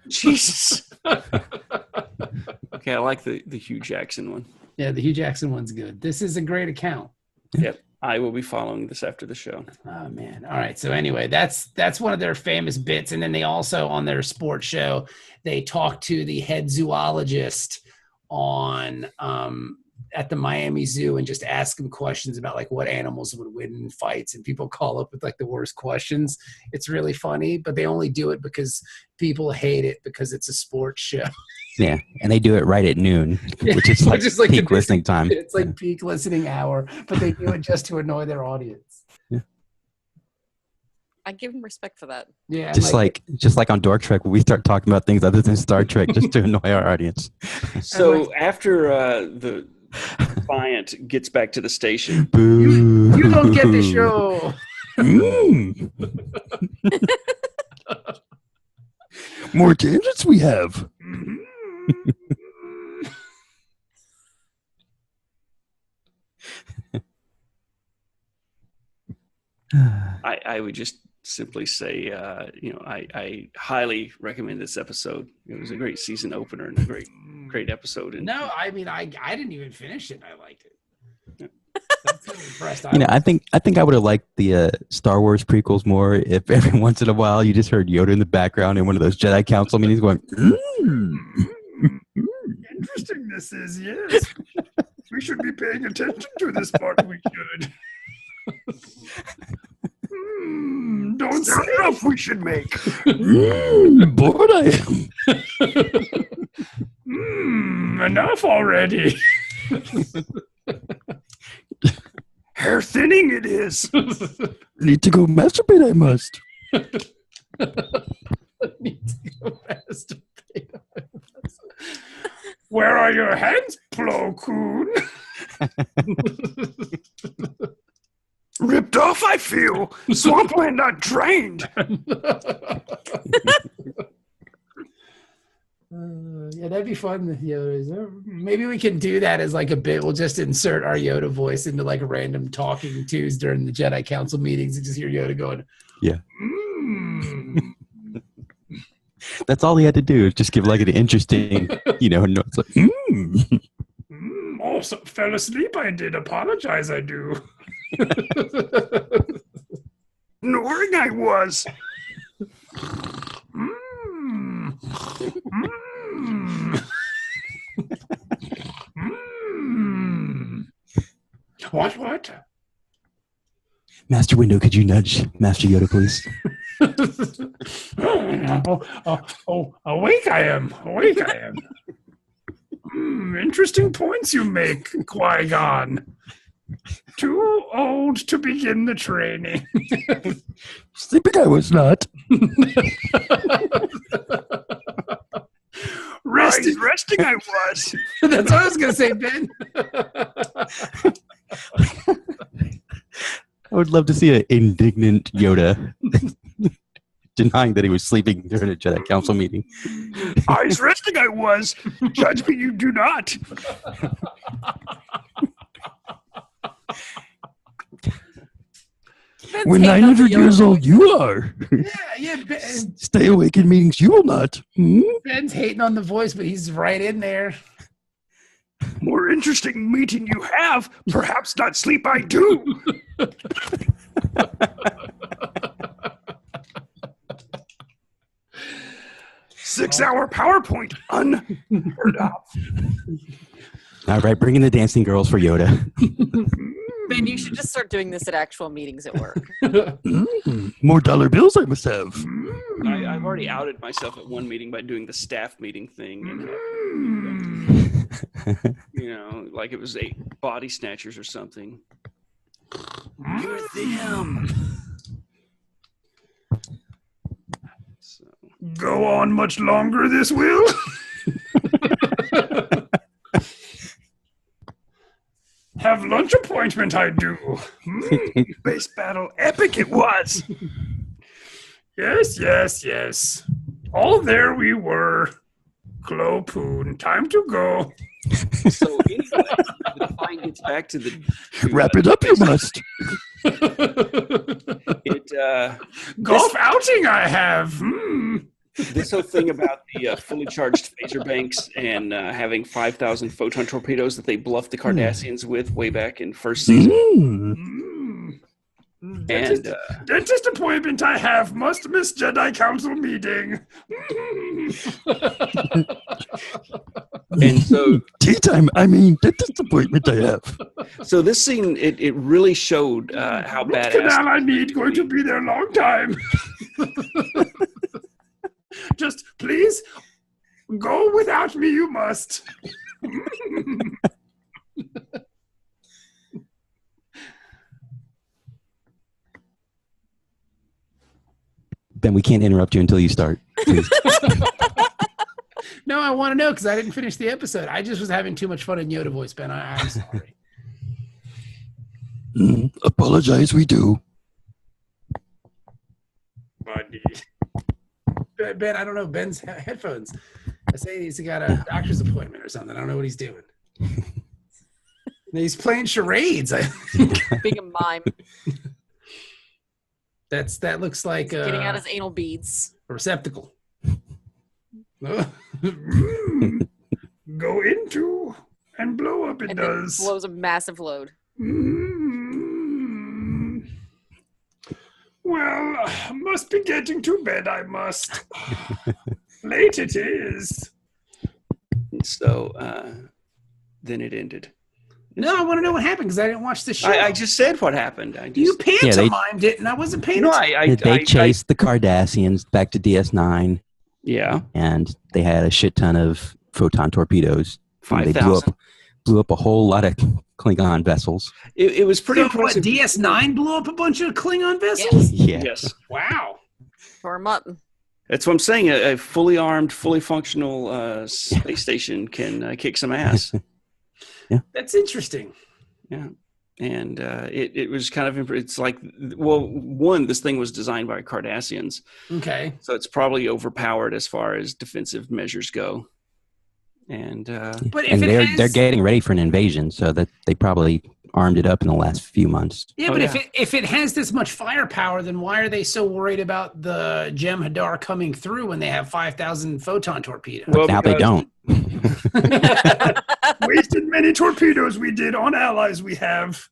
Jesus. Okay, I like the Hugh Jackson one. Yeah, the Hugh Jackson one's good. This is a great account. Yep. I will be following this after the show. Oh man. All right. So anyway, that's one of their famous bits. And then they also, on their sports show, they talk to the head zoologist on at the Miami Zoo and just ask him questions about like what animals would win in fights, and people call up with like the worst questions. It's really funny, but they only do it because people hate it because it's a sports show. Yeah, and they do it right at noon, which is like peak listening time. It's like peak listening hour, but they do it just to annoy their audience. Yeah. I give them respect for that. Yeah, just like on Dork Trek, when we start talking about things other than Star Trek just to annoy our audience. So after the client gets back to the station, Boo. You don't get the show. More tangents we have. I would just simply say, I highly recommend this episode. It was a great season opener and a great episode. And No, I mean, I didn't even finish it. I liked it. Yeah. That's so impressed. I think I would have liked the Star Wars prequels more if every once in a while you just heard Yoda in the background in one of those Jedi Council meetings going, Interesting this is, yes. We should be paying attention to this part. We should. Don't say enough we should make. Bored I am. Enough already. Hair thinning it is. Need to go masturbate, I must. Need to go masturbate. Where are your hands, Plo Koon? Ripped off, I feel. Swampland not drained. Yeah, that'd be fun. Yoda. Maybe we can do that as like a bit. We'll just insert our Yoda voice into like random talking twos during the Jedi Council meetings and just hear Yoda going, yeah. That's all he had to do is just give like an interesting, note. It's like, Also, fell asleep. I did apologize. I do. Snoring I was. What? Master Window, could you nudge Master Yoda, please? Awake I am. Interesting points you make, Qui-Gon. Too old to begin the training. Sleeping I was not. Resting I was. That's what I was going to say, Ben. I would love to see an indignant Yoda denying that he was sleeping during a Jedi Council meeting. Eyes resting I was. Judge me you do not. We're 900 years old. You are. Yeah. Stay awake in meetings. You will not. Ben's hating on the voice, but he's right in there. More interesting meeting you have. Perhaps not sleep I do. 6-hour PowerPoint. Unheard of. All right, bring in the dancing girls for Yoda. Ben, you should just start doing this at actual meetings at work. More dollar bills I must have. I've already outed myself at one meeting by doing the staff meeting thing. And, like it was 8 body snatchers or something. You're them. So. Go on much longer, this will? Have lunch appointment, I do. Space battle epic it was. Yes. All there we were. Clo-poon, time to go. So anyway, the Defiant gets back to the... Wrap it up, you must. Golf outing I have. This whole thing about the fully charged phaser banks and having 5,000 photon torpedoes that they bluffed the Cardassians with way back in first season. And dentist appointment I have. Must miss Jedi Council meeting. And so tea time. I mean, dentist appointment I have. So this scene, it really showed how badass. Canal I need going to be there a long time. Just please go without me. You must. Ben, we can't interrupt you until you start. Please. No, I want to know because I didn't finish the episode. I just was having too much fun in Yoda voice, Ben. I'm sorry. Apologize, we do. Buddy. Ben, I don't know. Ben's headphones. I say he's got a doctor's appointment or something. I don't know what he's doing. He's playing charades. I think. Being a mime. That looks like Getting out his anal beads. A receptacle. Go into and blow up. It and does. Then blows a massive load. Well, must be getting to bed. I must. Late it is. So then it ended. No, I want to know what happened because I didn't watch the show. I just said what happened. You pantomimed it, and I wasn't paying attention. They chased the Cardassians back to DS9. Yeah. And they had a shit ton of photon torpedoes. 5,000. Blew up a whole lot of Klingon vessels. It was pretty impressive. What, DS9 blew up a bunch of Klingon vessels? Yeah. Yes. Wow. Tore him up. That's what I'm saying. A fully armed, fully functional space station can kick some ass. Yeah. That's interesting. Yeah. And it was kind of, it's like, well, one, this thing was designed by Cardassians. Okay. So it's probably overpowered as far as defensive measures go. And but if they're getting ready for an invasion, so that they probably armed it up in the last few months. Yeah, but if it has this much firepower, then why are they so worried about the Jem'Hadar coming through when they have 5,000 photon torpedoes? Well, now they don't. Wasted many torpedoes we did on allies we have.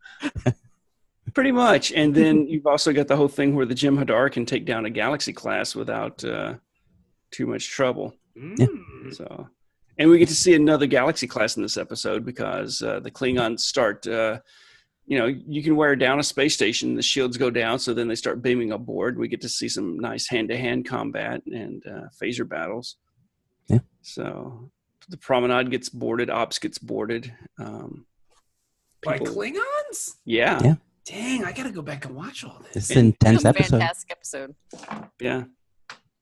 Pretty much. And then you've also got the whole thing where the Jem'Hadar can take down a Galaxy class without too much trouble. Yeah. So, and we get to see another Galaxy class in this episode because the Klingons start, you can wear down a space station, the shields go down, so then they start beaming aboard. We get to see some nice hand-to-hand combat and phaser battles. Yeah. So the promenade gets boarded, Ops gets boarded. By Klingons? Yeah. Dang, I got to go back and watch all this. It's an intense episode. Fantastic episode. Yeah.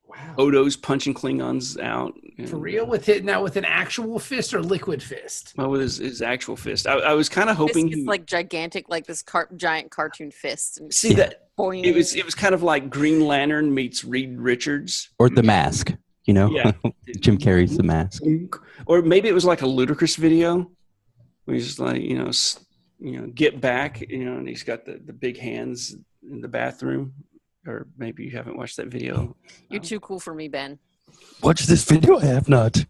Wow. Odo's punching Klingons out. For real? With an actual fist or liquid fist? Oh, with his actual fist. I was kind of hoping It's like gigantic, like this giant cartoon fist. And see that boing. it was kind of like Green Lantern meets Reed Richards. Or The Mask, Yeah. Jim Carrey's The Mask. Or maybe it was like a Ludacris video where he's just like, get back, and he's got the big hands, in the bathroom, or maybe you haven't watched that video. You're too cool for me, Ben. Watch this video. I have not.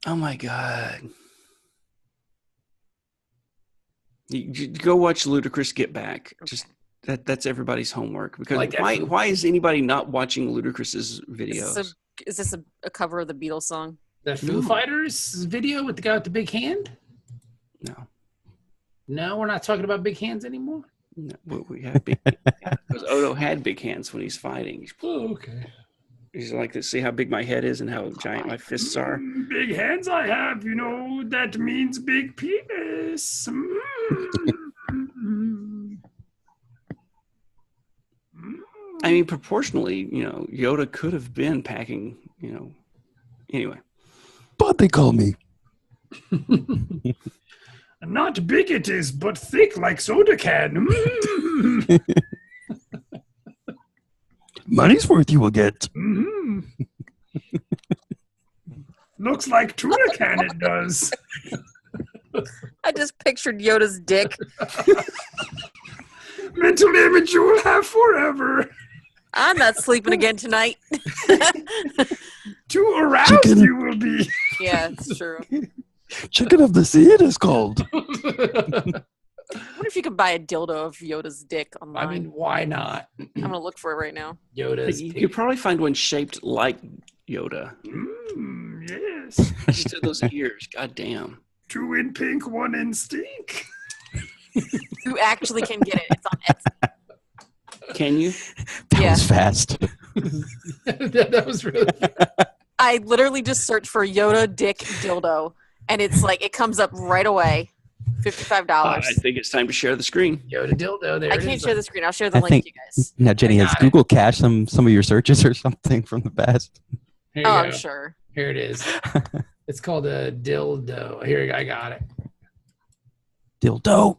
Oh my god! You go watch Ludacris Get Back. Okay. Just that's everybody's homework. Because Like why is anybody not watching Ludacris's videos? Is this a cover of the Beatles song? The Foo Fighters video with the guy with the big hand? No. No, we're not talking about big hands anymore. No, we have big hands. Because Odo had big hands when he's fighting. Oh, okay. He's like, to see how big my head is and how giant my fists are. Big hands I have, that means big penis. I mean, proportionally, Yoda could have been packing, anyway. But they call me. Not big it is, but thick like soda can. Money's worth you will get. Looks like tuna can it does. I just pictured Yoda's dick. Mental image you will have forever. I'm not sleeping again tonight. Too aroused Chicken. you will be. Yeah, it's true. Chicken of the sea it is called. I wonder if you could buy a dildo of Yoda's dick online. I mean, why not? I'm gonna look for it right now. Yoda's. You could probably find one shaped like Yoda. Yes. Just did those ears. God damn. 2 in pink, 1 in stink. You actually can get it. It's on Etsy. Can you? That Yeah. was fast. that was really. I literally just searched for Yoda dick dildo, and it's like it comes up right away. $55. I think it's time to share the screen. Yoda dildo. There I it can't is. share the screen. I'll share the I link think to you guys. now Jenny has got it. Google cached some of your searches or something from the past. Here you Oh, go. I'm sure. Here it is. It's called a dildo. Here you go. I got it. Dildo.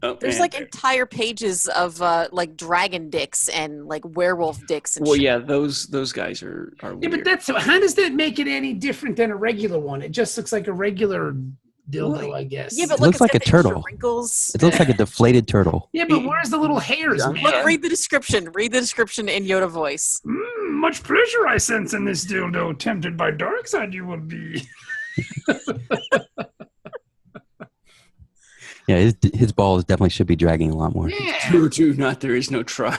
Oh, There's and- like entire pages of like dragon dicks and like werewolf dicks and Well, shit. yeah, those guys are Yeah, weird. but how does that make it any different than a regular one? It just looks like a regular dildo, I guess. Yeah, but It look, looks it's like got a the extra turtle. wrinkles. It looks like a deflated turtle. yeah, but where's the little hairs, man? Look, read the description. Read the description in Yoda voice. Much pleasure I sense in this dildo. Tempted by dark side you will be. Yeah, his balls definitely should be dragging a lot more. Yeah. Do not. There is no try.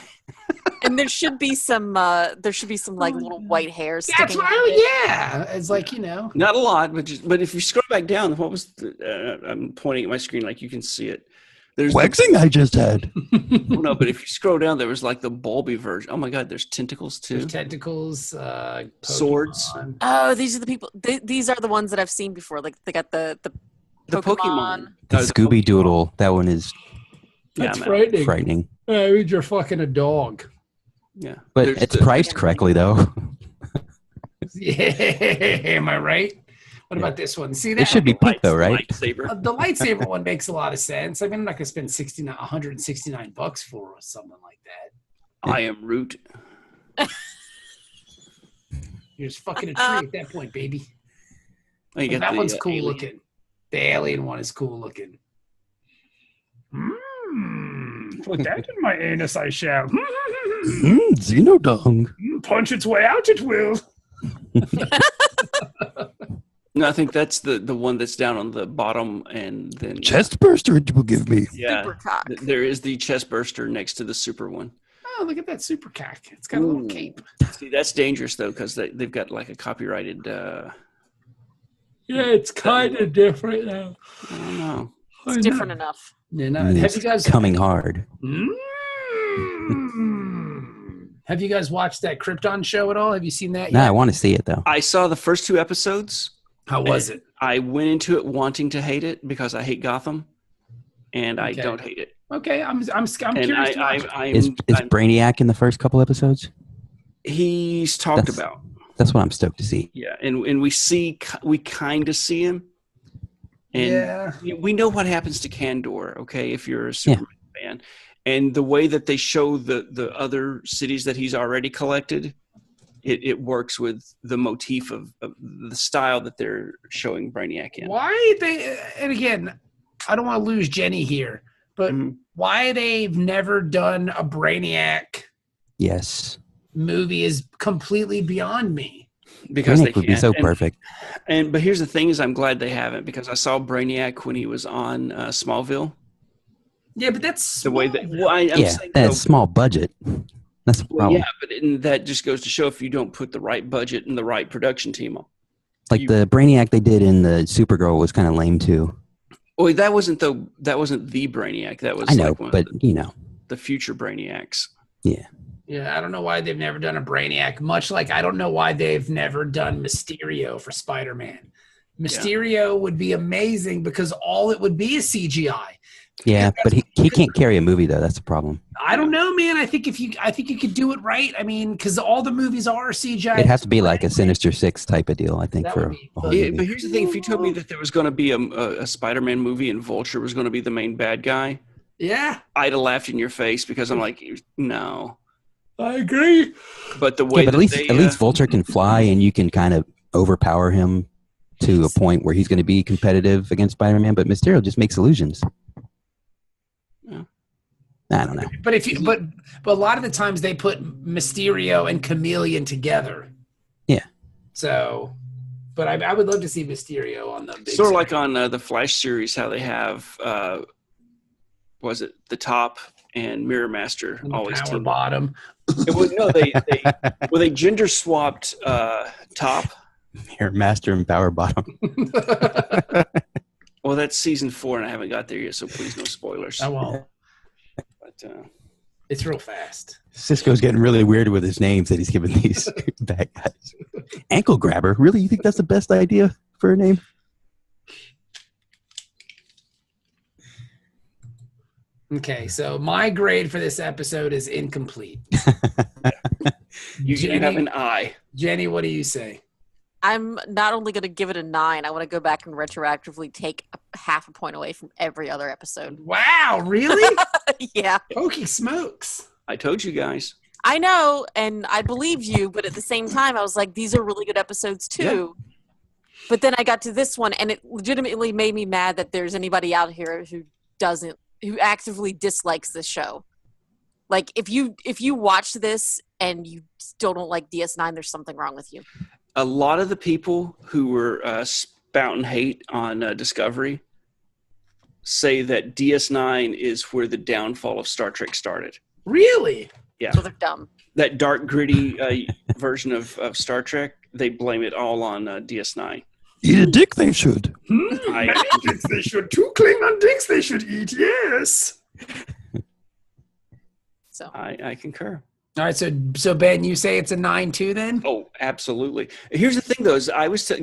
And there should be some like little white hairs That's sticking what out of it. yeah. It's like, Not a lot, but if you scroll back down, what was? I'm pointing at my screen like you can see it. There's Waxing I just had. well, no, but if you scroll down, there was like the bulby version. Oh my God, there's tentacles too. there's tentacles, Swords. Pokemon. Oh, these are the people. These are the ones that I've seen before. Like they got the The Pokemon. The Oh, Scooby Doodle. That one is That's man. frightening. frightening. I mean, you're fucking a dog. Yeah, But There's it's the- priced correctly, though. Yeah, am I right? What about this one? See that? It should be pink, though, right? Lightsaber. The lightsaber one makes a lot of sense. I mean, I'm not going to spend $169 for something like that. I am Root. You're just fucking a tree at that point, baby. Oh, you got That the, one's cool alien. looking. The alien one is cool looking. Put that in my anus I shall. Xenodong. Punch its way out it will. No, I think that's the one that's down on the bottom, and then Chest burster it will give me. Yeah, super cock. there is the chest burster next to the super one. Oh, look at that super cock. It's got a little Ooh. cape. See, that's dangerous though, because they've got like a copyrighted. Yeah, it's kind of different now. I don't know. It's different enough. Yeah, no, And have it's you guys coming hard. Have you guys watched that Krypton show at all? Have you seen that Nah, I yet? want to see it though. I saw the first 2 episodes. How was it? I went into it wanting to hate it because I hate Gotham, and I Okay. don't hate it. Okay, I'm And curious. to watch it. Is Brainiac in the first couple episodes? he's talked That's- about. That's what I'm stoked to see. Yeah, and we kind of see him, and Yeah. we know what happens to Kandor. Okay, if you're a Superman fan, and the way that they show the other cities that he's already collected, it works with the motif of the style that they're showing Brainiac in. Why they? And again, I don't want to lose Jenny here, But why they've never done a Brainiac movie is completely beyond me. Because Brainiac they would be so perfect. But here's the thing: is I'm glad they haven't, because I saw Brainiac when he was on Smallville. Yeah, but that's the way that. Well, I'm saying, that's small budget. That's the problem. Yeah, but that just goes to show if you don't put the right budget and the right production team on. Like the Brainiac they did in the Supergirl was kind of lame too. Oh, that wasn't the Brainiac. That was, I know, like but the future Brainiacs. Yeah. Yeah, I don't know why they've never done a Brainiac. Much like I don't know why they've never done Mysterio for Spider-Man. Mysterio would be amazing because all it would be is CGI. Yeah, but he can't carry a movie though. That's the problem. I don't know, man. I think you could do it right. I mean, because all the movies are CGI. It has to be like a Sinister Six type of deal, I think. For a whole movie. But here's the thing: if you told me that there was going to be a Spider-Man movie and Vulture was going to be the main bad guy, I'd have laughed in your face because I'm like, no. I agree. But the way at least Vulture can fly, and you can kind of overpower him to a point where he's going to be competitive against Spider-Man. But Mysterio just makes illusions. I don't know. But a lot of the times they put Mysterio and Chameleon together. Yeah. So, but I would love to see Mysterio on the big sort of screen. like on the Flash series, how they have was it the Top and Mirror Master always power bottom. They gender swapped Top, Mirror Master, and Power Bottom. Well, that's season 4, and I haven't got there yet, so please no spoilers. I won't. But it's real fast. Sisko's getting really weird with his names that he's giving these bad guys. Ankle Grabber. Really? You think that's the best idea for a name? Okay, so my grade for this episode is incomplete. You have an I. Jenny, what do you say? I'm not only going to give it a 9, I want to go back and retroactively take half a point away from every other episode. Wow, really? Yeah. Holy smokes. I told you guys. I know, and I believe you, but at the same time, I was like, these are really good episodes too. Yeah. But then I got to this one, and it legitimately made me mad that there's anybody out here who actively dislikes this show. Like, if you watch this and you still don't like DS9, there's something wrong with you. A lot of the people who were spouting hate on Discovery say that DS9 is where the downfall of Star Trek started. Really? Yeah. So they're dumb. That dark, gritty version of Star Trek, they blame it all on DS9. Eat a dick, they should. Many dicks they should. 2 Klingon dicks they should eat, yes. So I concur. All right, so Ben, you say it's a 9 too then? Oh, absolutely. Here's the thing, though, is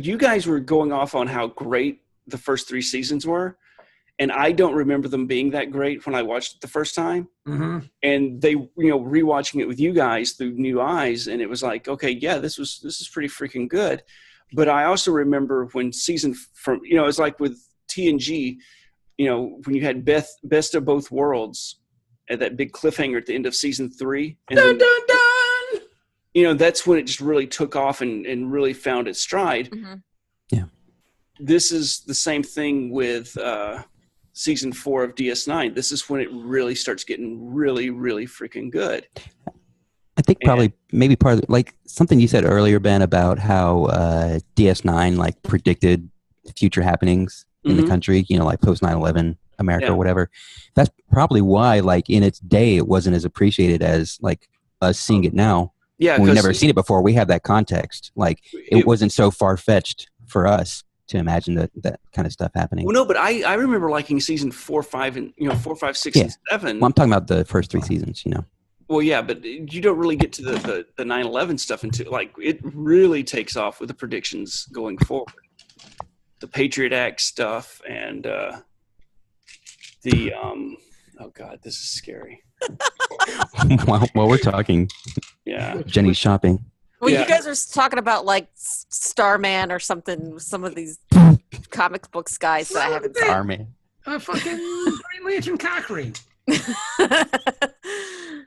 you guys were going off on how great the first 3 seasons were, and I don't remember them being that great when I watched it the first time. Mm-hmm. And they, rewatching it with you guys through new eyes, and it was like, okay, yeah, this is pretty freaking good. But I also remember when it's like with TNG, when you had best of both worlds. At that big cliffhanger at the end of season 3. And dun, dun, dun! That's when it just really took off and really found its stride. Mm-hmm. Yeah. This is the same thing with season 4 of DS9. This is when it really starts getting really, really freaking good. I think maybe part of like something you said earlier, Ben, about how DS9 like predicted future happenings in the country, like post 9/11 America or whatever. That's probably why, like, in its day, it wasn't as appreciated as like us seeing it now. Yeah, we've never seen it before. We have that context. Like, it wasn't so far fetched for us to imagine that kind of stuff happening. Well, no, but I remember liking season 4, 5, and 4, 5, 6, and 7. Well, I'm talking about the first 3 seasons. Well, yeah, but you don't really get to the 9/11 stuff until like it really takes off with the predictions going forward. The Patriot Act stuff and oh God, this is scary. While we're talking, Jenny's shopping. Well, you guys are talking about like Starman or something. Some of these comic books guys that I haven't seen. Starman. Fucking Green Lantern Cockring.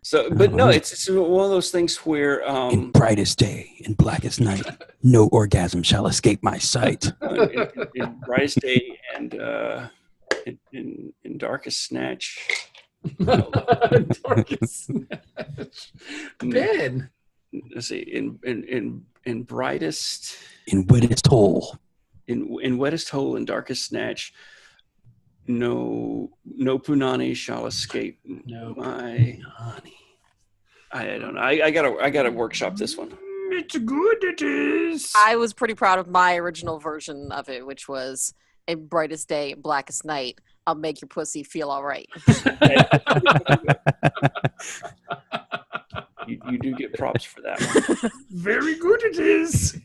So, but no, it's one of those things where in brightest day, in blackest night, no orgasm shall escape my sight. in brightest day and in Darkest Snatch. Darkest Snatch. Ben. Let's see. In Brightest. In Wettest Hole. In Wettest Hole and Darkest Snatch. No Punani shall escape. No Punani. I don't know. I gotta workshop this one. It's good, it is. I was pretty proud of my original version of it, which was in Brightest Day, Blackest Night, I'll make your pussy feel all right. You do get props for that one. Very good it is.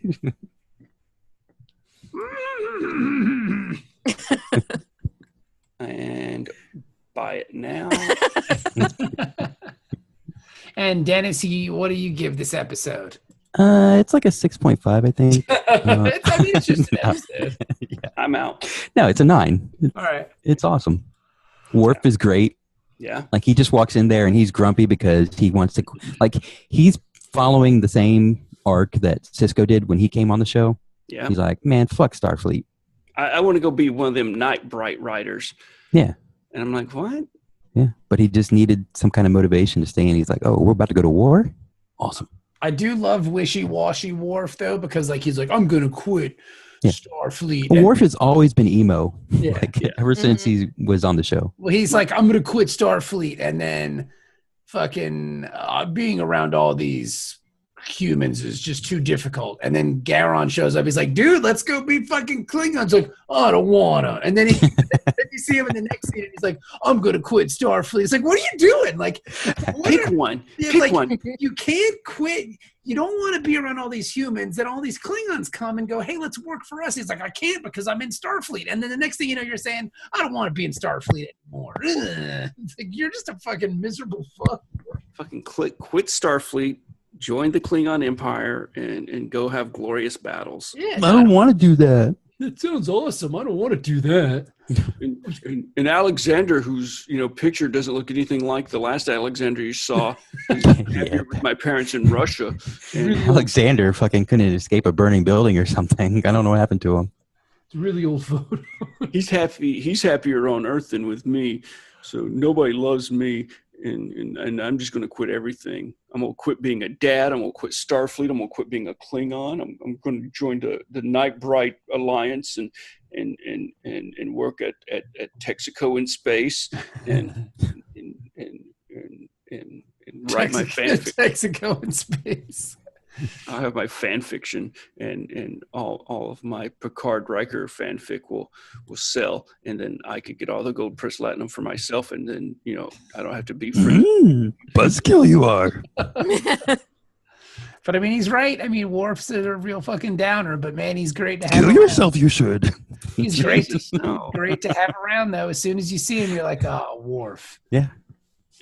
And buy it now. And Dennis, what do you give this episode? It's like a 6.5, I think. It's just an episode. Yeah. I'm out. No, it's a 9. All right. It's awesome. Worf is great. Yeah. Like, he just walks in there and he's grumpy because he wants to, like, he's following the same arc that Sisko did when he came on the show. Yeah. He's like, man, fuck Starfleet. I want to go be one of them Night Bright riders. Yeah. And I'm like, what? Yeah. But he just needed some kind of motivation to stay in. He's like, oh, we're about to go to war? Awesome. I do love wishy-washy Worf, though, because, like, he's like, I'm going to quit Starfleet. Well, Worf has always been emo. Yeah. Ever since he was on the show. Well, he's like, I'm going to quit Starfleet. And then fucking being around all these humans is just too difficult. And then Garon shows up. He's like, dude, let's go be fucking Klingons. Like, oh, I don't wanna. And then then you see him in the next scene and he's like, I'm gonna quit Starfleet. It's like, what are you doing? Like, pick one. Yeah, Pick like, one. You can't quit. You don't want to be around all these humans. Then all these Klingons come and go, hey, let's work for us. He's like, I can't because I'm in Starfleet. And then the next thing you know, you're saying, I don't want to be in Starfleet anymore. It's like, you're just a fucking miserable fuck. Fucking quit Starfleet. Join the Klingon Empire and go have glorious battles. Yeah, I don't want to do that. That sounds awesome. I don't want to do that. And Alexander, whose picture doesn't look anything like the last Alexander you saw, Yeah. with my parents in Russia. And Alexander fucking couldn't escape a burning building or something. I don't know what happened to him. It's a really old photo. he's happy. He's happier on Earth than with me. So nobody loves me. And I'm just going to quit everything. I'm going to quit being a dad. I'm going to quit Starfleet. I'm going to quit being a Klingon. I'm going to join the Night Bright Alliance and work at Texaco in space and write my fanfiction. Texaco in space. I have my fan fiction, and all of my Picard Riker fanfic will sell, and then I could get all the gold press platinum for myself, and then I don't have to be friends. Buzzkill you are. But I mean, he's right. I mean, Worf's a real fucking downer, but man, he's great to have. Kill around. yourself, you should. He's great. Jesus, no. Great to have around, though. As soon as you see him, you're like, oh, Worf. Yeah.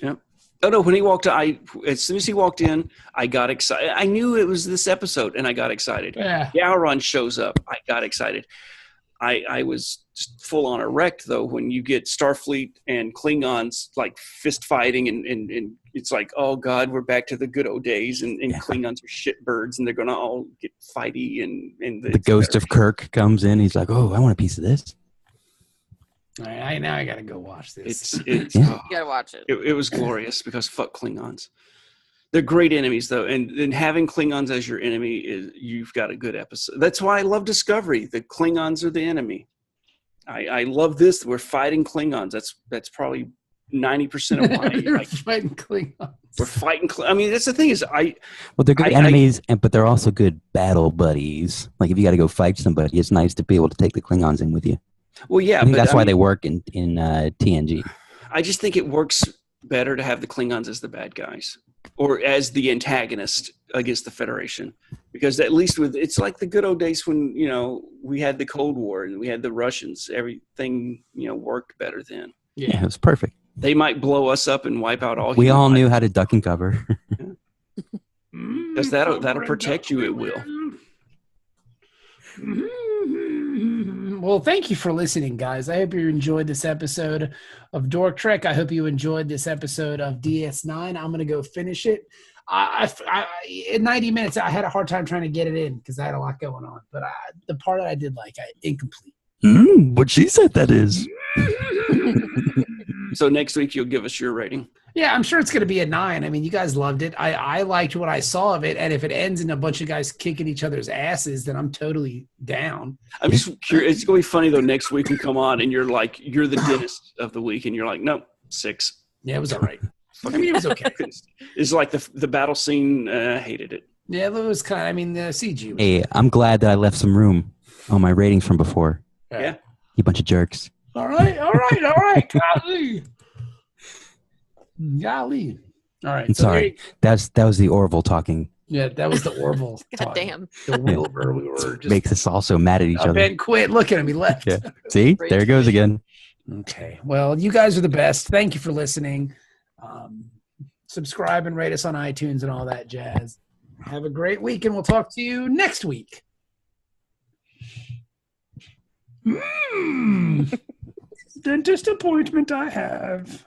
Yep. Oh no! When he walked, as soon as he walked in, I got excited. I knew it was this episode, and I got excited. Yeah. Gowron shows up. I got excited. I was just full on erect though when you get Starfleet and Klingons like fist fighting, and it's like, oh god, we're back to the good old days, and Klingons are shitbirds, and they're gonna all get fighty, and the ghost of Kirk comes in. He's like, oh, I want a piece of this. All right, now I gotta go watch this. It's You gotta watch it. It was glorious because fuck Klingons. They're great enemies though, and having Klingons as your enemy you've got a good episode. That's why I love Discovery. The Klingons are the enemy. I love this. We're fighting Klingons. That's probably 90% of why. You're fighting Klingons. We're fighting. I mean, that's the thing is well, they're good enemies, but they're also good battle buddies. Like if you got to go fight somebody, it's nice to be able to take the Klingons in with you. Well, yeah, I think that's why they work in TNG. I just think it works better to have the Klingons as the bad guys or as the antagonist against the Federation, because at least it's like the good old days when we had the Cold War and we had the Russians. Everything worked better then. Yeah, it was perfect. They might blow us up and wipe out all. We all knew how to duck and cover. Because that'll protect you. It will. Well, thank you for listening, guys. I hope you enjoyed this episode of Dork Trek. I hope you enjoyed this episode of DS9. I'm going to go finish it. In 90 minutes, I had a hard time trying to get it in because I had a lot going on. But the part that I did incomplete. What she said that is. So next week you'll give us your rating. Yeah, I'm sure it's going to be a 9. I mean, you guys loved it. I liked what I saw of it, and if it ends in a bunch of guys kicking each other's asses, then I'm totally down. I'm just curious. It's going to be funny, though, next week we come on and you're the dentist of the week, and you're like, nope, 6. Yeah, it was all right. I mean, it was okay. It's like the battle scene, hated it. Yeah, it was kind of, I mean, the CG was Hey, I'm glad that I left some room on my ratings from before. Yeah. You bunch of jerks. All right. Golly. All right. I'm sorry. That was the Orville talking. Yeah, that was the Orville. God damn. The Wilbur. We were just Makes us all so mad at each other. Ben quit. Look at him. He left. Yeah. See? There it goes again. Okay. Well, you guys are the best. Thank you for listening. Subscribe and rate us on iTunes and all that jazz. Have a great week, and we'll talk to you next week. Dentist appointment I have.